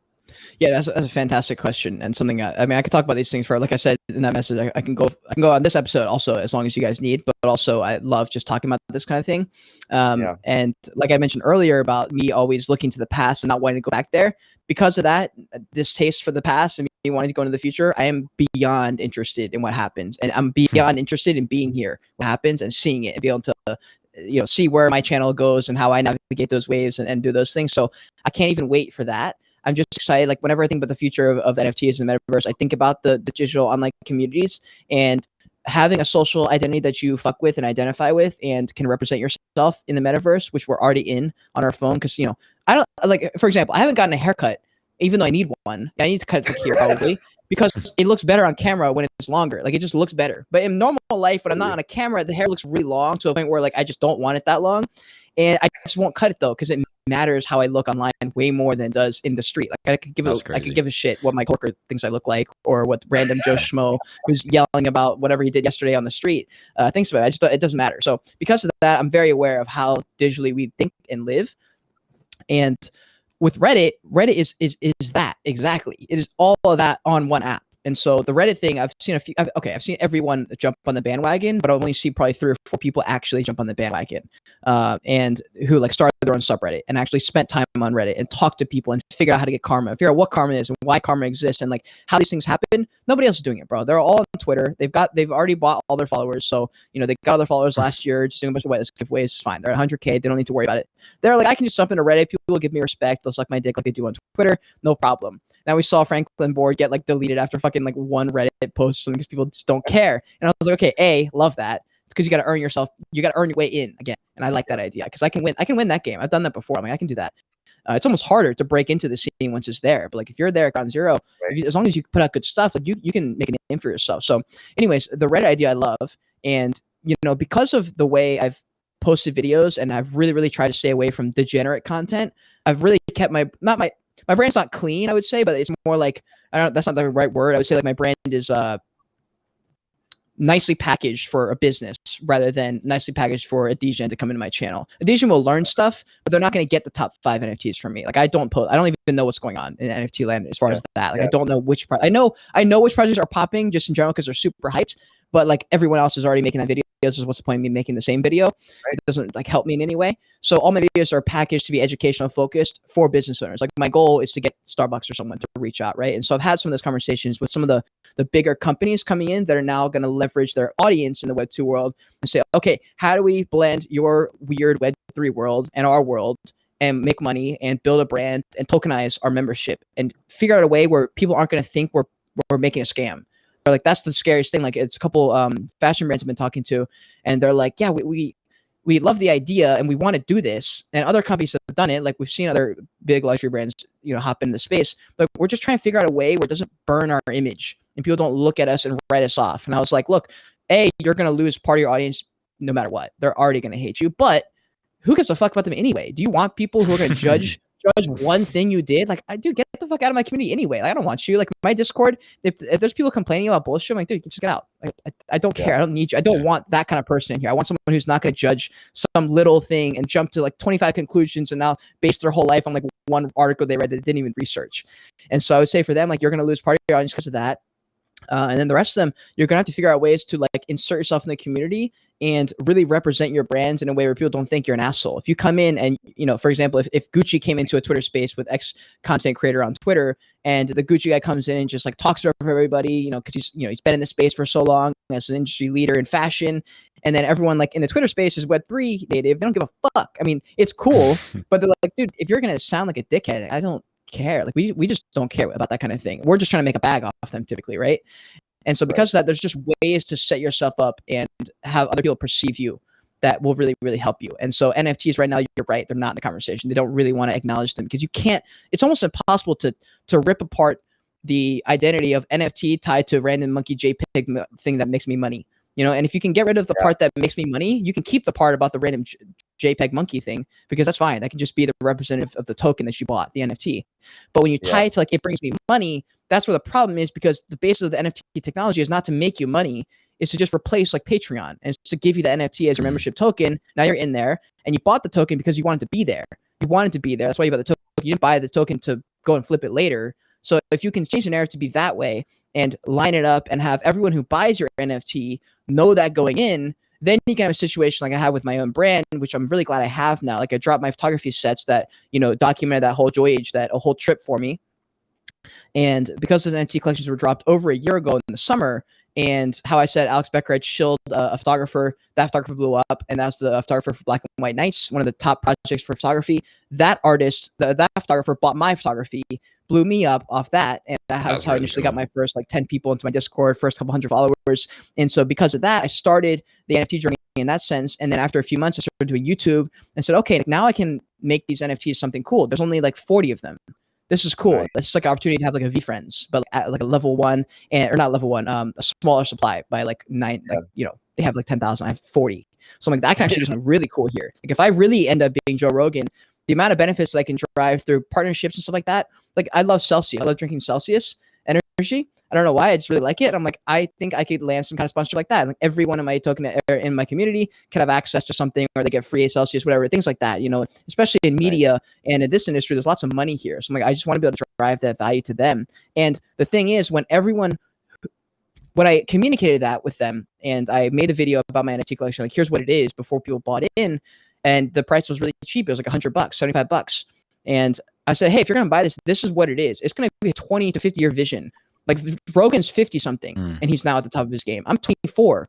[SPEAKER 2] Yeah, that's a fantastic question and something. I could talk about these things for, like I said in that message. I can go on this episode also as long as you guys need. But also, I love just talking about this kind of thing. And like I mentioned earlier about me always looking to the past and not wanting to go back there. Because of that distaste for the past and me wanting to go into the future, I am beyond interested in what happens, and I'm beyond interested in being here, what happens, and seeing it and be able to see where my channel goes and how I navigate those waves and do those things. So I can't even wait for that. I'm just excited. Like whenever I think about the future of NFTs and the metaverse, I think about the digital online communities and having a social identity that you fuck with and identify with and can represent yourself in the metaverse, which we're already in on our phone. Cause I don't like, for example, I haven't gotten a haircut, even though I need one. I need to cut it here probably because it looks better on camera when it's longer. Like it just looks better. But in normal life, when I'm not on a camera, the hair looks really long to a point where like I just don't want it that long. And I just won't cut it though, because it matters how I look online way more than it does in the street. Like I could give a shit what my coworker thinks I look like, or what random Joe Schmo who's yelling about whatever he did yesterday on the street thinks about it. It doesn't matter. So because of that, I'm very aware of how digitally we think and live. And with Reddit is that exactly. It is all of that on one app. And so the Reddit thing, I've seen I've seen everyone jump on the bandwagon, but I only see probably 3 or 4 people actually jump on the bandwagon, and who like started their own subreddit and actually spent time on Reddit and talked to people and figure out how to get karma, figure out what karma is and why karma exists and like how these things happen. Nobody else is doing it, bro. They're all on Twitter. They've already bought all their followers. So, they got all their followers last year, just doing a bunch of whitelist giveaways. It's fine. They're at 100K. They don't need to worry about it. They're like, I can just jump into Reddit. People will give me respect. They'll suck my dick like they do on Twitter. No problem. Now we saw Franklin Board get like deleted after fucking like one Reddit post because people just don't care. And I was like, okay, love that. It's because you got to earn your way in again. And I like that idea because I can win that game. I've done that before. I'm like, I can do that. It's almost harder to break into the scene once it's there. But like if you're there at ground zero, as long as you put out good stuff, like you can make a name for yourself. So anyways, the Reddit idea I love. And because of the way I've posted videos and I've really, really tried to stay away from degenerate content, I've really kept my brand's not clean, I would say, but it's more like, that's not the right word. I would say like my brand is nicely packaged for a business rather than nicely packaged for a Degen to come into my channel. A Degen will learn stuff, but they're not going to get the top 5 NFTs from me. Like I don't even know what's going on in NFT land as far as that. Like I don't know which I know which projects are popping just in general because they're super hyped, but like everyone else is already making that video. So what's the point of me making the same video? It doesn't like help me in any way. So all my videos are packaged to be educational focused for business owners. Like my goal is to get Starbucks or someone to reach out, right? And so I've had some of those conversations with some of the the bigger companies coming in that are now going to leverage their audience in the Web2 world and say, okay, how do we blend your weird Web3 world and our world and make money and build a brand and tokenize our membership and figure out a way where people aren't going to think we're making a scam. Or like, that's the scariest thing. Like, it's a couple fashion brands I've been talking to, and they're like, yeah, we love the idea and we want to do this. And other companies have done it. Like, we've seen other big luxury brands, hop in the space, but we're just trying to figure out a way where it doesn't burn our image and people don't look at us and write us off. And I was like, look, you're going to lose part of your audience no matter what. They're already going to hate you, but who gives a fuck about them anyway? Do you want people who are going to judge one thing you did? Like, get the fuck out of my community anyway. Like, I don't want you. Like, my Discord, if there's people complaining about bullshit, I'm like, dude, just get out. I don't care. I don't need you. I don't want that kind of person in here. I want someone who's not going to judge some little thing and jump to like 25 conclusions and now base their whole life on like one article they read that they didn't even research. And so I would say for them, like, you're going to lose part of your audience because of that. And then the rest of them, you're going to have to figure out ways to like insert yourself in the community and really represent your brands in a way where people don't think you're an asshole. If you come in and, for example, if Gucci came into a Twitter space with X content creator on Twitter, and the Gucci guy comes in and just like talks over everybody, because he's been in the space for so long as an industry leader in fashion. And then everyone like in the Twitter space is Web3 native. They don't give a fuck. I mean, it's cool, but they're like, dude, if you're going to sound like a dickhead, I don't care. Like, we just don't care about that kind of thing. We're just trying to make a bag off them typically, right? And so because of that, there's just ways to set yourself up and have other people perceive you that will really, really help you. And so NFTs right now, you're right, they're not in the conversation. They don't really want to acknowledge them because you can't, it's almost impossible to rip apart the identity of NFT tied to a random monkey JPEG thing that makes me money. And if you can get rid of the part that makes me money, you can keep the part about the random JPEG monkey thing, because that's fine. That can just be the representative of the token that you bought, the NFT. But when you tie it to like, it brings me money, that's where the problem is, because the basis of the NFT technology is not to make you money, is to just replace like Patreon and to give you the NFT as your membership token. Now you're in there and you bought the token because you wanted to be there. You wanted to be there. That's why you bought the token. You didn't buy the token to go and flip it later. So if you can change the narrative to be that way and line it up and have everyone who buys your NFT know that going in, then you can have a situation like I have with my own brand, which I'm really glad I have now. Like, I dropped my photography sets that, documented that whole voyage, that a whole trip for me. And because those NFT collections were dropped over a year ago in the summer, and how I said Alex Becker had shilled a photographer, that photographer blew up, and that's the photographer for Black and White Nights, one of the top projects for photography. That artist, that photographer bought my photography, blew me up off that, and that's how I initially got my first like 10 people into my Discord, first couple hundred followers. And so because of that, I started the NFT journey in that sense. And then after a few months, I started doing YouTube and said, okay, now I can make these NFTs something cool. There's only like 40 of them. This is cool. Nice. It's like an opportunity to have like a VFriends, but at like a level 1 or not level 1, a smaller supply by like 9. Like, they have like 10,000. I have 40. So I'm like, I can actually do something really cool here. Like, if I really end up being Joe Rogan, the amount of benefits that I can drive through partnerships and stuff like that. Like, I love Celsius. I love drinking Celsius energy. I don't know why. I just really like it. I'm like, I think I could land some kind of sponsorship like that. And like, every one of my token in my community can have access to something, or they get free Celsius, whatever, things like that. Especially in media and in this industry, there's lots of money here. So I'm like, I just want to be able to drive that value to them. And the thing is, when I communicated that with them and I made a video about my NFT collection, like, here's what it is before people bought in, and the price was really cheap. It was like $100, $75. And I said, hey, if you're going to buy this, this is what it is. It's going to be a 20 to 50 year vision. Like, Rogan's 50 something and he's now at the top of his game. I'm 24.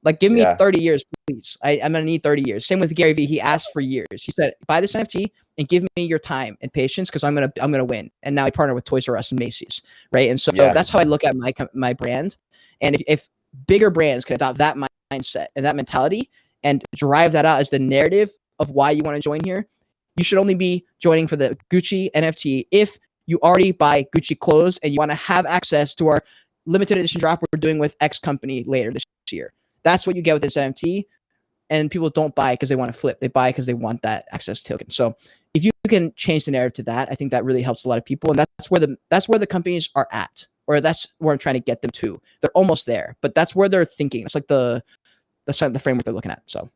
[SPEAKER 2] Like, give me 30 years, please. I'm going to need 30 years. Same with Gary Vee. He asked for years. He said, buy this NFT and give me your time and patience, because I'm going to win. And now I partner with Toys R Us and Macy's. Right. And so that's how I look at my brand. And if bigger brands can adopt that mindset and that mentality and drive that out as the narrative of why you want to join here, you should only be joining for the Gucci NFT if you already buy Gucci clothes and you want to have access to our limited edition drop we're doing with X company later this year. That's what you get with this NFT. And people don't buy because they want to flip. They buy because they want that access token. So if you can change the narrative to that, I think that really helps a lot of people. And that's where the companies are at, or that's where I'm trying to get them to. They're almost there, but that's where they're thinking. It's like the framework they're looking at. So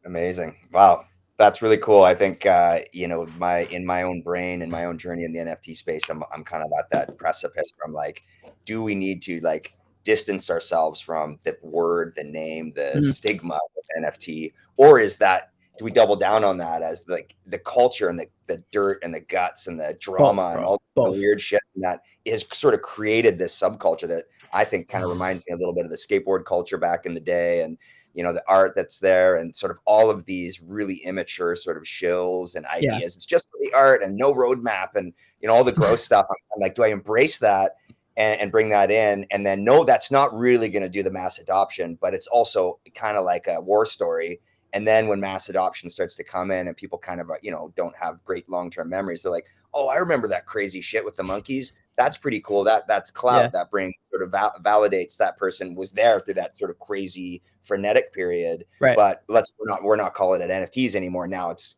[SPEAKER 3] amazing. Wow. That's really cool. I think, in my own brain and my own journey in the NFT space, I'm kind of at that precipice where I'm like, do we need to like distance ourselves from the word, the name, the stigma of NFT, or do we double down on that as like the culture and the dirt and the guts and the drama and all the weird shit that is sort of created this subculture that I think kind of reminds me a little bit of the skateboard culture back in the day, and the art that's there, and sort of all of these really immature sort of shills and ideas. It's just for the art and no roadmap, and all the gross stuff. I'm like, do I embrace that and bring that in? And then no, that's not really going to do the mass adoption, but it's also kind of like a war story. And then when mass adoption starts to come in and people kind of, don't have great long-term memories, they're like, oh, I remember that crazy shit with the monkeys. That's pretty cool. That's clout. That brings sort of validates that person was there through that sort of crazy frenetic period.
[SPEAKER 2] Right.
[SPEAKER 3] But we're not calling it NFTs anymore. Now it's,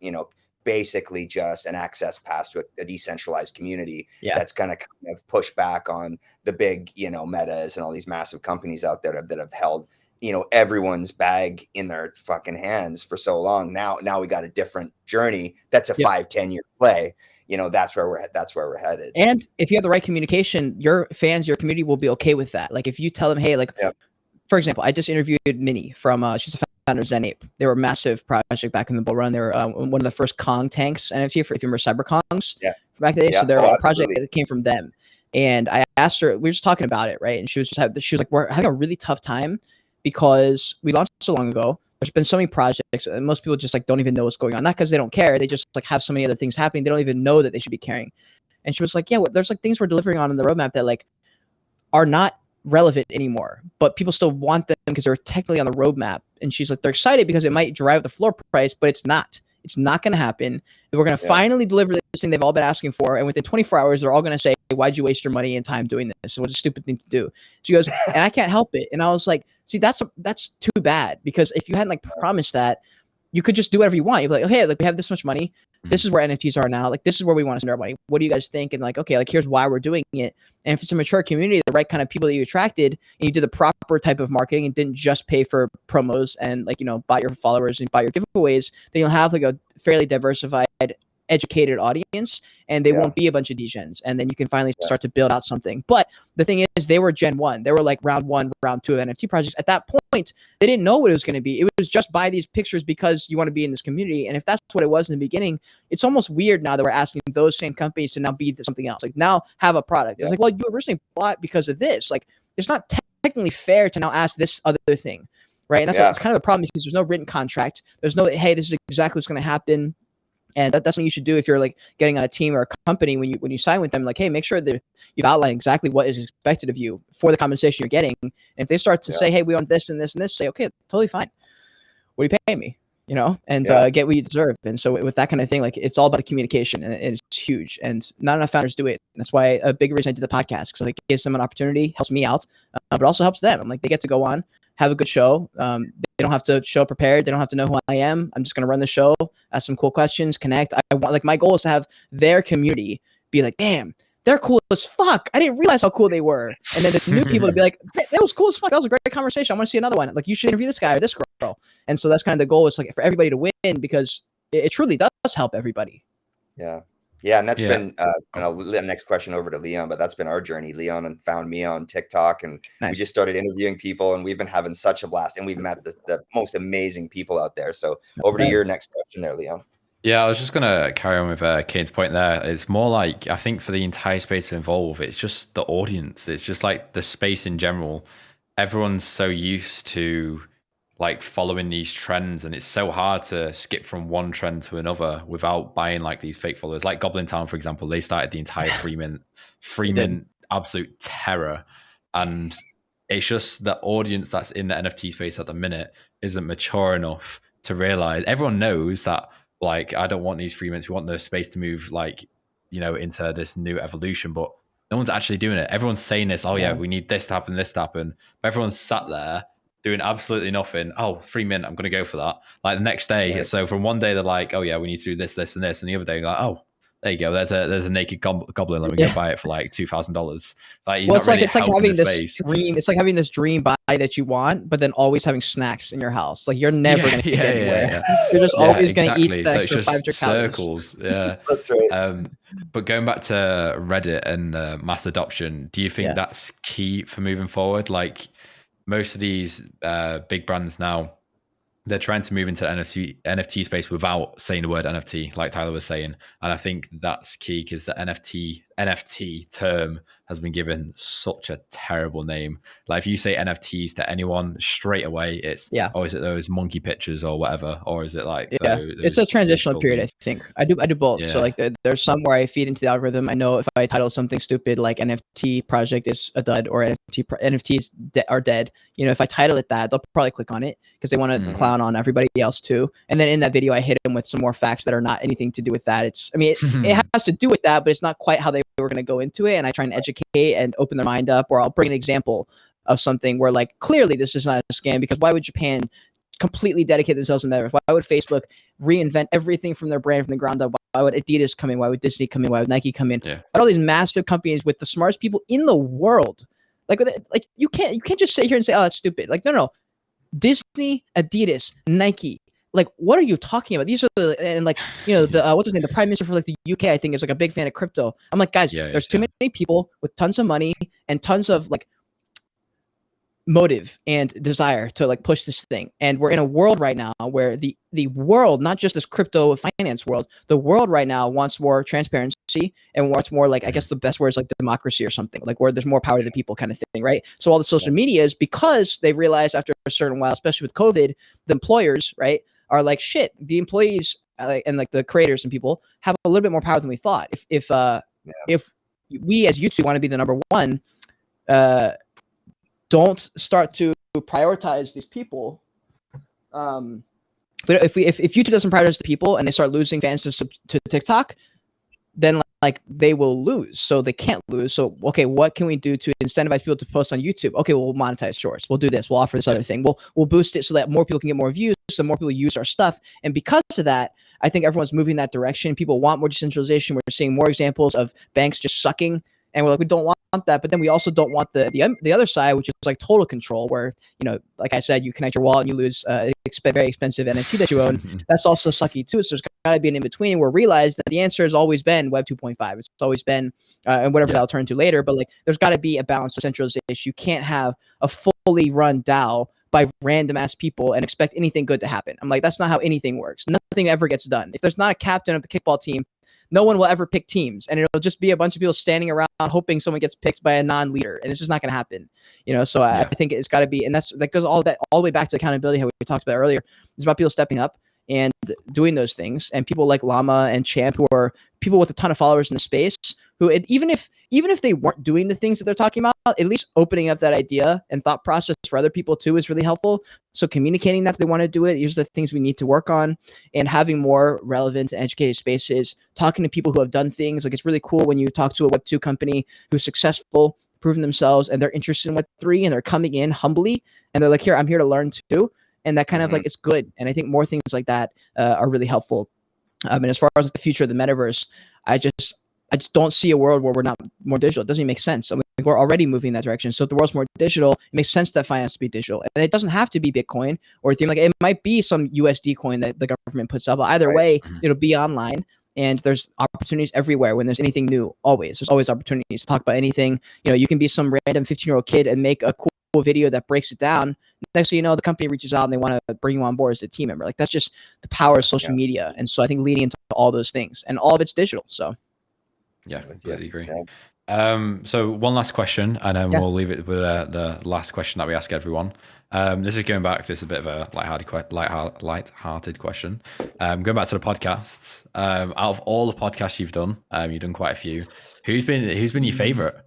[SPEAKER 3] basically just an access pass to a decentralized community that's going to kind of push back on the big, metas and all these massive companies out there that have held everyone's bag in their fucking hands for so long. Now we got a different journey. That's a 5-10 year play. That's where we're headed.
[SPEAKER 2] And if you have the right communication, your fans, your community will be okay with that. Like if you tell them, hey, like for example, I just interviewed Minnie from she's a founder of Zen Ape. They were a massive project back in the bull run. They were one of the first Kong tanks NFT, if you remember Cyber Kongs back then. So they're a project that came from them. And I asked her, we were just talking about it, right? And she was like, we're having a really tough time because we launched so long ago. There's been so many projects, and most people just like don't even know what's going on. Not because they don't care, they just like have so many other things happening. They don't even know that they should be caring. And she was like, there's like things we're delivering on in the roadmap that like are not relevant anymore, but people still want them because they're technically on the roadmap. And she's like, they're excited because it might drive the floor price, but it's not going to happen. We're going to finally deliver this thing they've all been asking for. And within 24 hours, they're all going to say, why'd you waste your money and time doing this? What a stupid thing to do. She goes, and I can't help it. And I was like, see, that's too bad, because if you hadn't like promised that, you could just do whatever you want. You'd be like, okay, like we have this much money. This is where NFTs are now. Like, this is where we want to spend our money. What do you guys think? And like, okay, like here's why we're doing it. And if it's a mature community, the right kind of people that you attracted, and you did the proper type of marketing and didn't just pay for promos and like, buy your followers and buy your giveaways, then you'll have like a fairly diversified, educated audience, and they won't be a bunch of degens, and then you can finally start to build out something. But the thing is, they were Gen 1. They were like round 1, round 2 of NFT projects. At that point, they didn't know what it was going to be. It was just buy these pictures because you want to be in this community. And if that's what it was in the beginning, it's almost weird now that we're asking those same companies to now be something else. Like now have a product. It's like, well, you originally bought because of this. Like it's not technically fair to now ask this other thing, right? And that's kind of a problem, because there's no written contract. There's no, hey, this is exactly what's going to happen. And that's what you should do if you're like getting on a team or a company. When you sign with them, like, hey, make sure that you've outlined exactly what is expected of you for the compensation you're getting. And if they start to say, hey, we want this and this and this, say, okay, totally fine. What do you pay me? And get what you deserve. And so with that kind of thing, like it's all about the communication, and it's huge. And not enough founders do it. That's why a big reason I did the podcast, because it gives them an opportunity, helps me out, but also helps them. I'm like, they get to go on, have a good show. They don't have to show prepared. They don't have to know who I am. I'm just going to run the show, ask some cool questions, connect. I want, like, my goal is to have their community be like, damn, they're cool as fuck. I didn't realize how cool they were. And then the new people to be like, that was cool as fuck. That was a great conversation. I want to see another one. Like, you should interview this guy or this girl. And so that's kind of the goal, is like for everybody to win, because it truly does help everybody.
[SPEAKER 3] Yeah. Yeah, and that's been, and I'll the next question over to Leon, but that's been our journey. Leon found me on TikTok, and we just started interviewing people, and we've been having such a blast, and we've met the most amazing people out there. So over to your next question there, Leon.
[SPEAKER 1] Yeah, I was just going to carry on with Cade's point there. It's more like, I think for the entire space to evolve, it's just the audience. It's just like the space in general. Everyone's so used to like following these trends, and it's so hard to skip from one trend to another without buying like these fake followers. Like Goblin Town, for example, they started the entire Freeman absolute terror, and it's just the audience that's in the NFT space at the minute isn't mature enough to realize. Everyone knows that, like, I don't want these Freemans. We want the space to move, like, into this new evolution, but no one's actually doing it. Everyone's saying this, oh yeah, we need this to happen, but everyone's sat there doing absolutely nothing. Oh, 3 minutes, I'm going to go for that. Like the next day. Right. So from one day they're like, oh yeah, we need to do this, this, and this. And the other day you're like, oh, there you go. There's a naked goblin. Let me go buy it for like $2,000. Like,
[SPEAKER 2] it's like having this dream. It's like having this dream buy that you want, but then always having snacks in your house. Like you're never going to get anywhere. You're just always going to eat the extra 500
[SPEAKER 1] circles. Yeah. That's right. But going back to Reddit and mass adoption, do you think that's key for moving forward? Like, most of these big brands now, they're trying to move into the NFT space without saying the word NFT, like Tyler was saying. And I think that's key, because the NFT NFT term has been given such a terrible name. Like if you say NFTs to anyone straight away, it's oh, is it those monkey pictures or whatever, or is it like
[SPEAKER 2] it's a transitional period. I think I do both. So like there's some where I feed into the algorithm. I know if I title something stupid like NFT project is a dud or NFTs are dead, you know, if I title it that, they'll probably click on it because they want to clown on everybody else too. And then in that video I hit them with some more facts that are not anything to do with that. It's, I mean, it has to do with that, but it's not quite how they were going to go into it. And I try and educate and open their mind up, or I'll bring an example of something where like clearly this is not a scam, because why would Japan completely dedicate themselves in that? Why would Facebook reinvent everything from their brand from the ground up? Why would Adidas come in? Why would Disney come in? Why would Nike come in? Why all these massive companies with the smartest people in the world? Like you can't just sit here and say, oh, that's stupid. Like, no. Disney, Adidas, Nike. Like, what are you talking about? These are the, and like, you know, the what's his name? The Prime Minister for like the UK, I think, is like a big fan of crypto. I'm like, guys, there's too many people with tons of money and tons of like motive and desire to like push this thing. And we're in a world right now where the world, not just this crypto finance world, the world right now wants more transparency and wants more, like, I guess the best word is like democracy or something, like where there's more power to the people kind of thing, right? So all the social media is because they've realized after a certain while, especially with COVID, the employers, right, are like, shit, the employees and like the creators and people have a little bit more power than we thought. If we as YouTube want to be the number one, don't start to prioritize these people. But if YouTube doesn't prioritize the people and they start losing fans to TikTok, then like they will lose. So they can't lose. So okay, what can we do to incentivize people to post on YouTube? Okay, well, we'll monetize shorts. We'll do this. We'll offer this other thing. We'll boost it so that more people can get more views, so more people use our stuff. And because of that, I think everyone's moving that direction. People want more decentralization. We're seeing more examples of banks just sucking. And we're like, we don't want that, but then we also don't want the other side, which is like total control, where, you know, like I said, you connect your wallet and you lose very expensive NFT that you own. That's also sucky too. So there's got to be an in between where we realize that the answer has always been Web 2.5. It's always been and whatever that'll turn to later. But like, there's got to be a balance of centralization. You can't have a fully run DAO by random ass people and expect anything good to happen. I'm like, that's not how anything works. Nothing ever gets done. If there's not a captain of the kickball team, no one will ever pick teams, and it'll just be a bunch of people standing around hoping someone gets picked by a non-leader, and it's just not going to happen, you know. So I think it's got to be, and that goes all the way back to accountability, how we talked about earlier. It's about people stepping up and doing those things, and people like Llama and Champ, who are people with a ton of followers in the space, who even if they weren't doing the things that they're talking about, at least opening up that idea and thought process for other people too is really helpful. So communicating that they want to do it, these are the things we need to work on, and having more relevant and educated spaces, talking to people who have done things. Like, it's really cool when you talk to a Web2 company who's successful, proven themselves, and they're interested in Web3, and they're coming in humbly, and they're like, here, I'm here to learn too. And that kind of like, it's good. And I think more things like that are really helpful. And as far as the future of the metaverse, I just don't see a world where we're not more digital. It doesn't even make sense. I mean, we're already moving in that direction. So if the world's more digital, it makes sense that finance to be digital. And it doesn't have to be Bitcoin or Ethereum. Like, it might be some USD coin that the government puts up. But either way, it'll be online. And there's opportunities everywhere when there's anything new. There's always opportunities to talk about anything. You know, you can be some random 15-year-old kid and make a cool video that breaks it down. Next thing you know, the company reaches out and they want to bring you on board as a team member. Like, that's just the power of social media. And so I think leading into all those things, and all of it's digital. So
[SPEAKER 1] yeah, completely agree. So one last question, and then we'll leave it with the last question that we ask everyone. This is going back. This is a bit of a light-hearted question. Going back to the podcasts. Out of all the podcasts you've done quite a few. Who's been your favorite?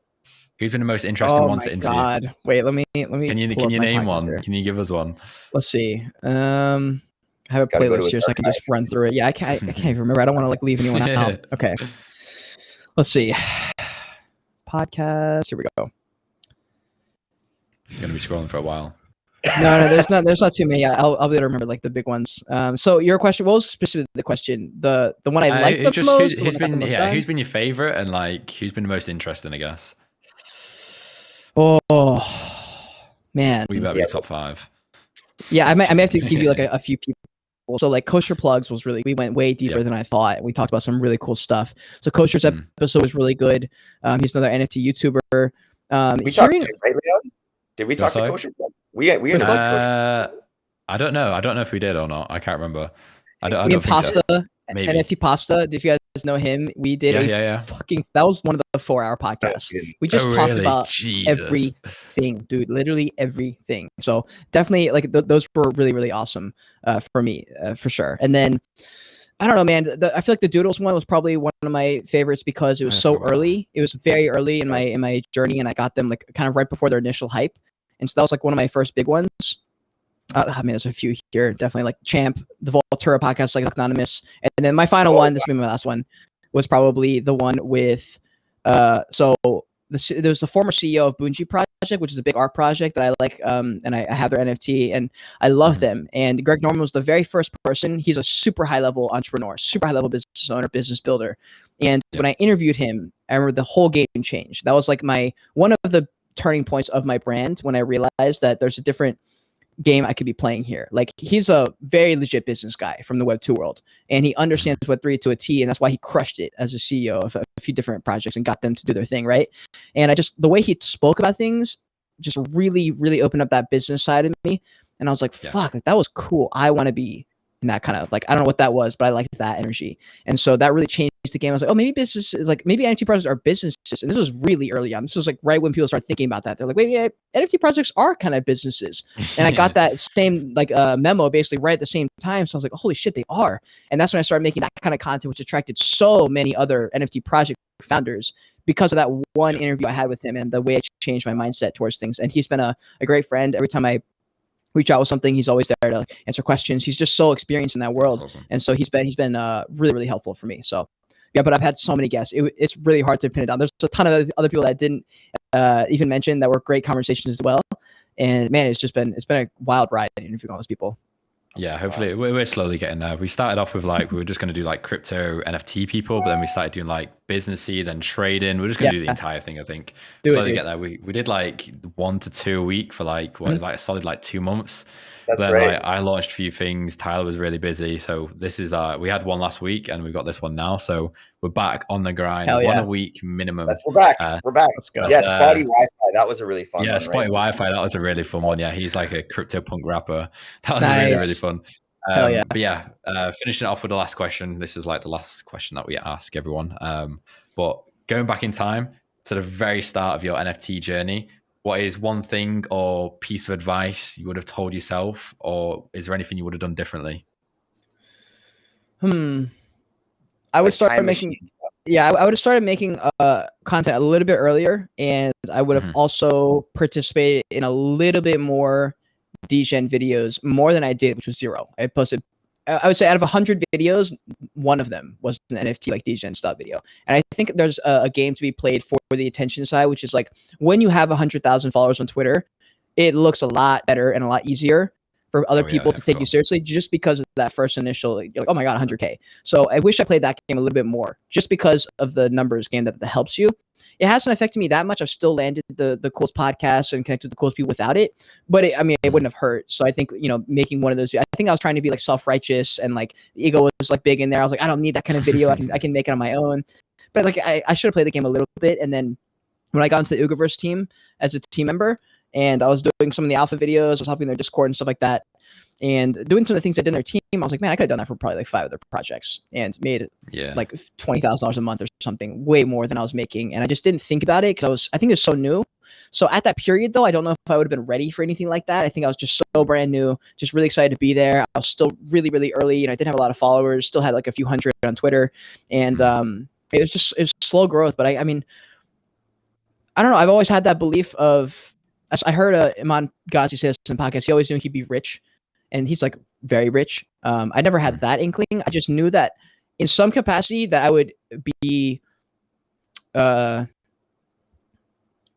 [SPEAKER 1] Who's been the most interesting one to interview? Oh my God! Wait, let me. Can you name one? Here. Can you give us one?
[SPEAKER 2] Let's see. I have a playlist here, so I can just run through it. Yeah, I can't even remember. I don't want to like leave anyone out. Okay. Let's see. Podcast. Here we go.
[SPEAKER 1] You're gonna be scrolling for a while.
[SPEAKER 2] No, there's not too many. I'll be able to remember like the big ones. So your question, what was specifically the question? The one I liked the most.
[SPEAKER 1] Who's been your favorite, and like who's been the most interesting, I guess.
[SPEAKER 2] Oh man,
[SPEAKER 1] we better be top 5.
[SPEAKER 2] Yeah, I may have to give you like a few people. So like Kosher Plugs was we went way deeper than I thought. We talked about some really cool stuff. So Kosher's episode was really good. He's another NFT YouTuber.
[SPEAKER 3] We talked to him, right, Leon? Did we talk to Kosher Plug? We had
[SPEAKER 1] Kosher. I don't know. I don't know if we did or not. I can't remember. I don't
[SPEAKER 2] think so. Maybe. NFT Pasta. If you guys know him, we did that was one of the 4-hour podcasts. We just talked about everything, dude, literally everything. So definitely like those were really, really awesome for me, for sure. And then I don't know, man. I feel like the Doodles one was probably one of my favorites because it was so early. It was very early in my journey, and I got them like kind of right before their initial hype. And so that was like one of my first big ones. I mean, there's a few here, definitely like Champ, the Voltura podcast, like Anonymous, and then my final one. This will be my last one. Was probably the one with there's the former CEO of Bungie Project, which is a big art project that I like, and I have their NFT, and I love them. And Greg Norman was the very first person. He's a super high level entrepreneur, super high level business owner, business builder. And when I interviewed him, I remember the whole game changed. That was like one of the turning points of my brand when I realized that there's a different game I could be playing here. Like, he's a very legit business guy from the Web2 world, and he understands Web3 to a T, and that's why he crushed it as a CEO of a few different projects and got them to do their thing, right? And the way he spoke about things just really, really opened up that business side of me, and I was like, fuck, like, that was cool. I want to be in that kind of, like, I don't know what that was, but I liked that energy. And so that really changed the game. I was like, oh, maybe business is like, maybe NFT projects are businesses. And this was really early on. This was like right when people started thinking about that. They're like, wait, yeah, NFT projects are kind of businesses. And I got that same like memo basically right at the same time. So I was like, holy shit, they are. And that's when I started making that kind of content, which attracted so many other NFT project founders because of that one interview I had with him and the way I changed my mindset towards things. And he's been a great friend. Every time I reach out with something, he's always there to answer questions. He's just so experienced in that world. Awesome. And so he's been really, really helpful for me. So yeah, but I've had so many guests. It's really hard to pin it down. There's a ton of other people that didn't even mention that were great conversations as well. And man, it's been a wild ride interviewing all those people.
[SPEAKER 1] Yeah, hopefully we're slowly getting there. We started off with like, we were just going to do like crypto NFT people, but then we started doing like businessy, then trading. We're just going to do the entire thing, I think. Slowly get there. We did like 1 to 2 a week for like, what is like a solid like 2 months.
[SPEAKER 3] That's
[SPEAKER 1] then
[SPEAKER 3] right.
[SPEAKER 1] like, I launched a few things. Tyler was really busy. So this is, we had one last week and we got this one now. So we're back on the grind.
[SPEAKER 2] Hell yeah.
[SPEAKER 1] 1 a week minimum.
[SPEAKER 3] We're back. We're back.
[SPEAKER 2] Let's go.
[SPEAKER 3] Yeah, Spotty Wi-Fi. That was a really fun one.
[SPEAKER 1] Yeah, Spotty Wi-Fi. That was a really fun one. Yeah, he's like a crypto punk rapper. That was really, really fun.
[SPEAKER 2] Hell yeah.
[SPEAKER 1] But yeah, finishing it off with the last question. This is like the last question that we ask everyone. But going back in time to the very start of your NFT journey, what is one thing or piece of advice you would have told yourself, or is there anything you would have done differently?
[SPEAKER 2] I would start making. Yeah, I would have started making content a little bit earlier, and I would have also participated in a little bit more DGen videos, more than I did, which was 0. I posted, I would say, out of 100 videos, one of them was an NFT like DGen stuff video. And I think there's a game to be played for the attention side, which is like when you have 100,000 followers on Twitter, it looks a lot better and a lot easier for other people to take you seriously, just because of that first initial, you're like, oh my God, 100K. So I wish I played that game a little bit more, just because of the numbers game that helps you. It hasn't affected me that much. I've still landed the coolest podcasts and connected with the coolest people without it. But it wouldn't have hurt. So I think, making one of those, I think I was trying to be like self-righteous, and like the ego was like big in there. I was like, I don't need that kind of video. I can make it on my own. But like, I should have played the game a little bit. And then when I got into the Ugaverse team as a team member, and I was doing some of the alpha videos, I was helping their Discord and stuff like that, and doing some of the things I did in their team, I was like, man, I could have done that for probably like 5 other projects and made like $20,000 a month or something, way more than I was making. And I just didn't think about it because I think it was so new. So at that period, though, I don't know if I would have been ready for anything like that. I think I was just so brand new, just really excited to be there. I was still really, really early, and I didn't have a lot of followers, still had like a few hundred on Twitter. And it was slow growth. But I mean, I don't know. I've always had that belief of, I heard Iman Ghazi say this in podcasts, he always knew he'd be rich. And he's like very rich. I never had that inkling. I just knew that in some capacity that I would be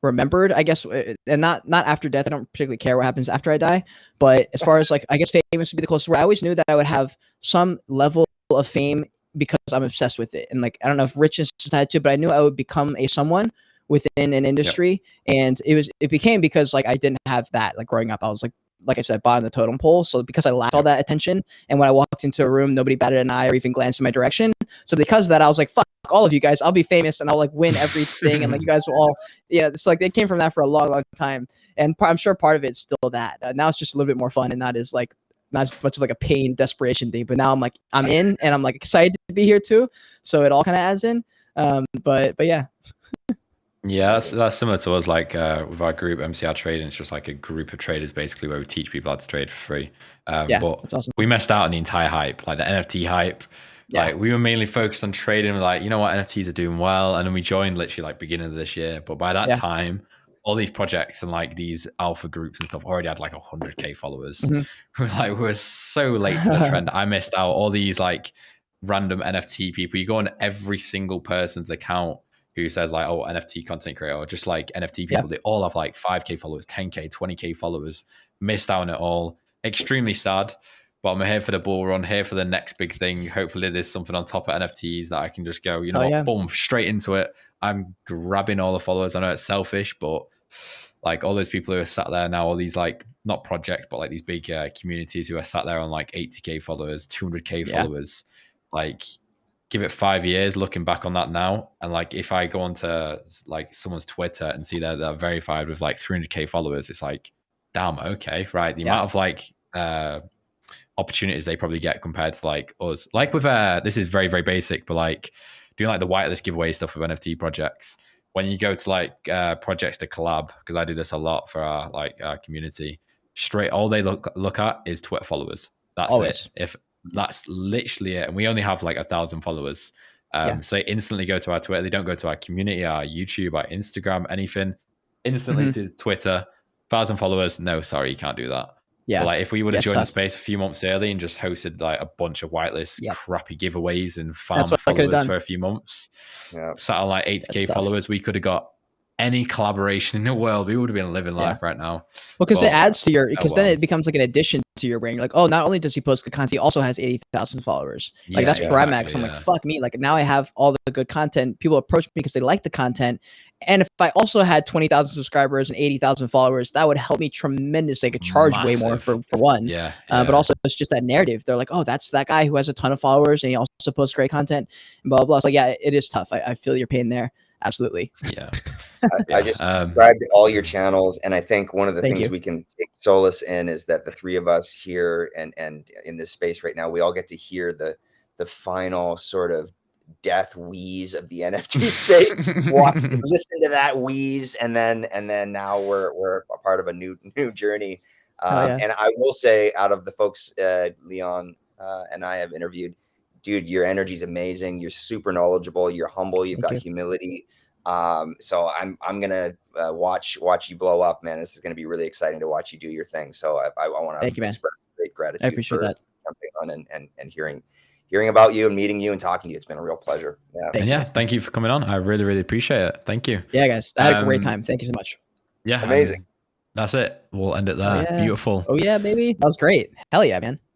[SPEAKER 2] remembered, I guess, and not after death. I don't particularly care what happens after I die. But as far as like, I guess famous would be the closest word. I always knew that I would have some level of fame because I'm obsessed with it. And like, I don't know if richness is tied to it, but I knew I would become someone within an industry. And it became because like I didn't have that. Like growing up, I was like I said, bottom of the totem pole. So because I lacked all that attention, and when I walked into a room, nobody batted an eye or even glanced in my direction. So because of that, I was like, fuck all of you guys. I'll be famous and I'll like win everything. And like, you guys will all, it's like, it came from that for a long, long time. And I'm sure part of it's still that. Now it's just a little bit more fun and not as like not as much of like a pain, desperation thing. But now I'm like, I'm in, and I'm like excited to be here too. So it all kind of adds in. But yeah.
[SPEAKER 1] Yeah, that's similar to us. Like with our group, MCR Trading, it's just like a group of traders basically where we teach people how to trade for free.
[SPEAKER 2] Yeah,
[SPEAKER 1] but
[SPEAKER 2] that's awesome.
[SPEAKER 1] we missed out on the entire hype, like the NFT hype.
[SPEAKER 2] Yeah.
[SPEAKER 1] Like we were mainly focused on trading. We're like, you know what, NFTs are doing well, and then we joined literally like beginning of this year. But by that time, all these projects and like these alpha groups and stuff already had like 100K followers. We were so late to the trend. I missed out. All these like random NFT people. You go on every single person's account who says like, oh, NFT content creator, or just like NFT people. They all have like 5K followers, 10K, 20K followers. Missed out on it all. Extremely sad. But I'm here for the bull run, here for the next big thing. Hopefully there's something on top of NFTs that I can just go, you know what, boom, straight into it. I'm grabbing all the followers. I know it's selfish, but like all those people who are sat there now, all these like, not projects, but like these big communities who are sat there on like 80K followers, 200K followers, like give it 5 years looking back on that now. And like, if I go onto like someone's Twitter and see that they're verified with like 300K followers, it's like, damn, okay, right. The amount of like, opportunities they probably get compared to like us. Like with this is very, very basic, but like doing like the whitelist giveaway stuff with NFT projects, when you go to like projects to collab, because I do this a lot for our like our community, straight all they look at is Twitter followers. That's it. If that's literally it, and we only have like 1,000 followers, so they instantly go to our Twitter. They don't go to our community, our YouTube, our Instagram, anything. Instantly to Twitter. 1,000 followers, no, sorry, you can't do that.
[SPEAKER 2] Yeah.
[SPEAKER 1] But like if we would have joined the space a few months early and just hosted like a bunch of whitelist crappy giveaways and farmed followers for a few months, sat on like 80K followers, we could have got any collaboration in the world. We would have been living life right now.
[SPEAKER 2] Well, because it adds to your, because then it becomes like an addition to your brain. You're like, oh, not only does he post good content, he also has 80,000 followers. Like that's where I'm at. So I'm like, fuck me. Like now I have all the good content. People approach me because they like the content. And if I also had 20,000 subscribers and 80,000 followers, that would help me tremendously. I could charge way more for one. But also it's just that narrative. They're like, oh, that's that guy who has a ton of followers and he also posts great content and blah, blah, blah. So yeah, it is tough. I feel your pain there. Absolutely.
[SPEAKER 1] Yeah.
[SPEAKER 3] I just subscribed to all your channels. And I think one of the things we can take solace in is that the three of us here and in this space right now, we all get to hear the final sort of death wheeze of the NFT space. Listen to that wheeze, and then now we're a part of a new journey. And I will say, out of the folks Leon and I have interviewed, dude, your energy is amazing. You're super knowledgeable. You're humble. You've got humility. So I'm gonna watch you blow up, man. This is gonna be really exciting to watch you do your thing. So I want to express great gratitude.
[SPEAKER 2] I appreciate that.
[SPEAKER 3] Jumping on and hearing about you and meeting you and talking to you. It's been a real pleasure.
[SPEAKER 1] Thank you for coming on. I really, really appreciate it. Thank you.
[SPEAKER 2] Yeah, guys, I had a great time. Thank you so much.
[SPEAKER 1] Yeah,
[SPEAKER 3] amazing.
[SPEAKER 1] That's it. We'll end it there. Beautiful.
[SPEAKER 2] Oh yeah, baby. That was great. Hell yeah, man.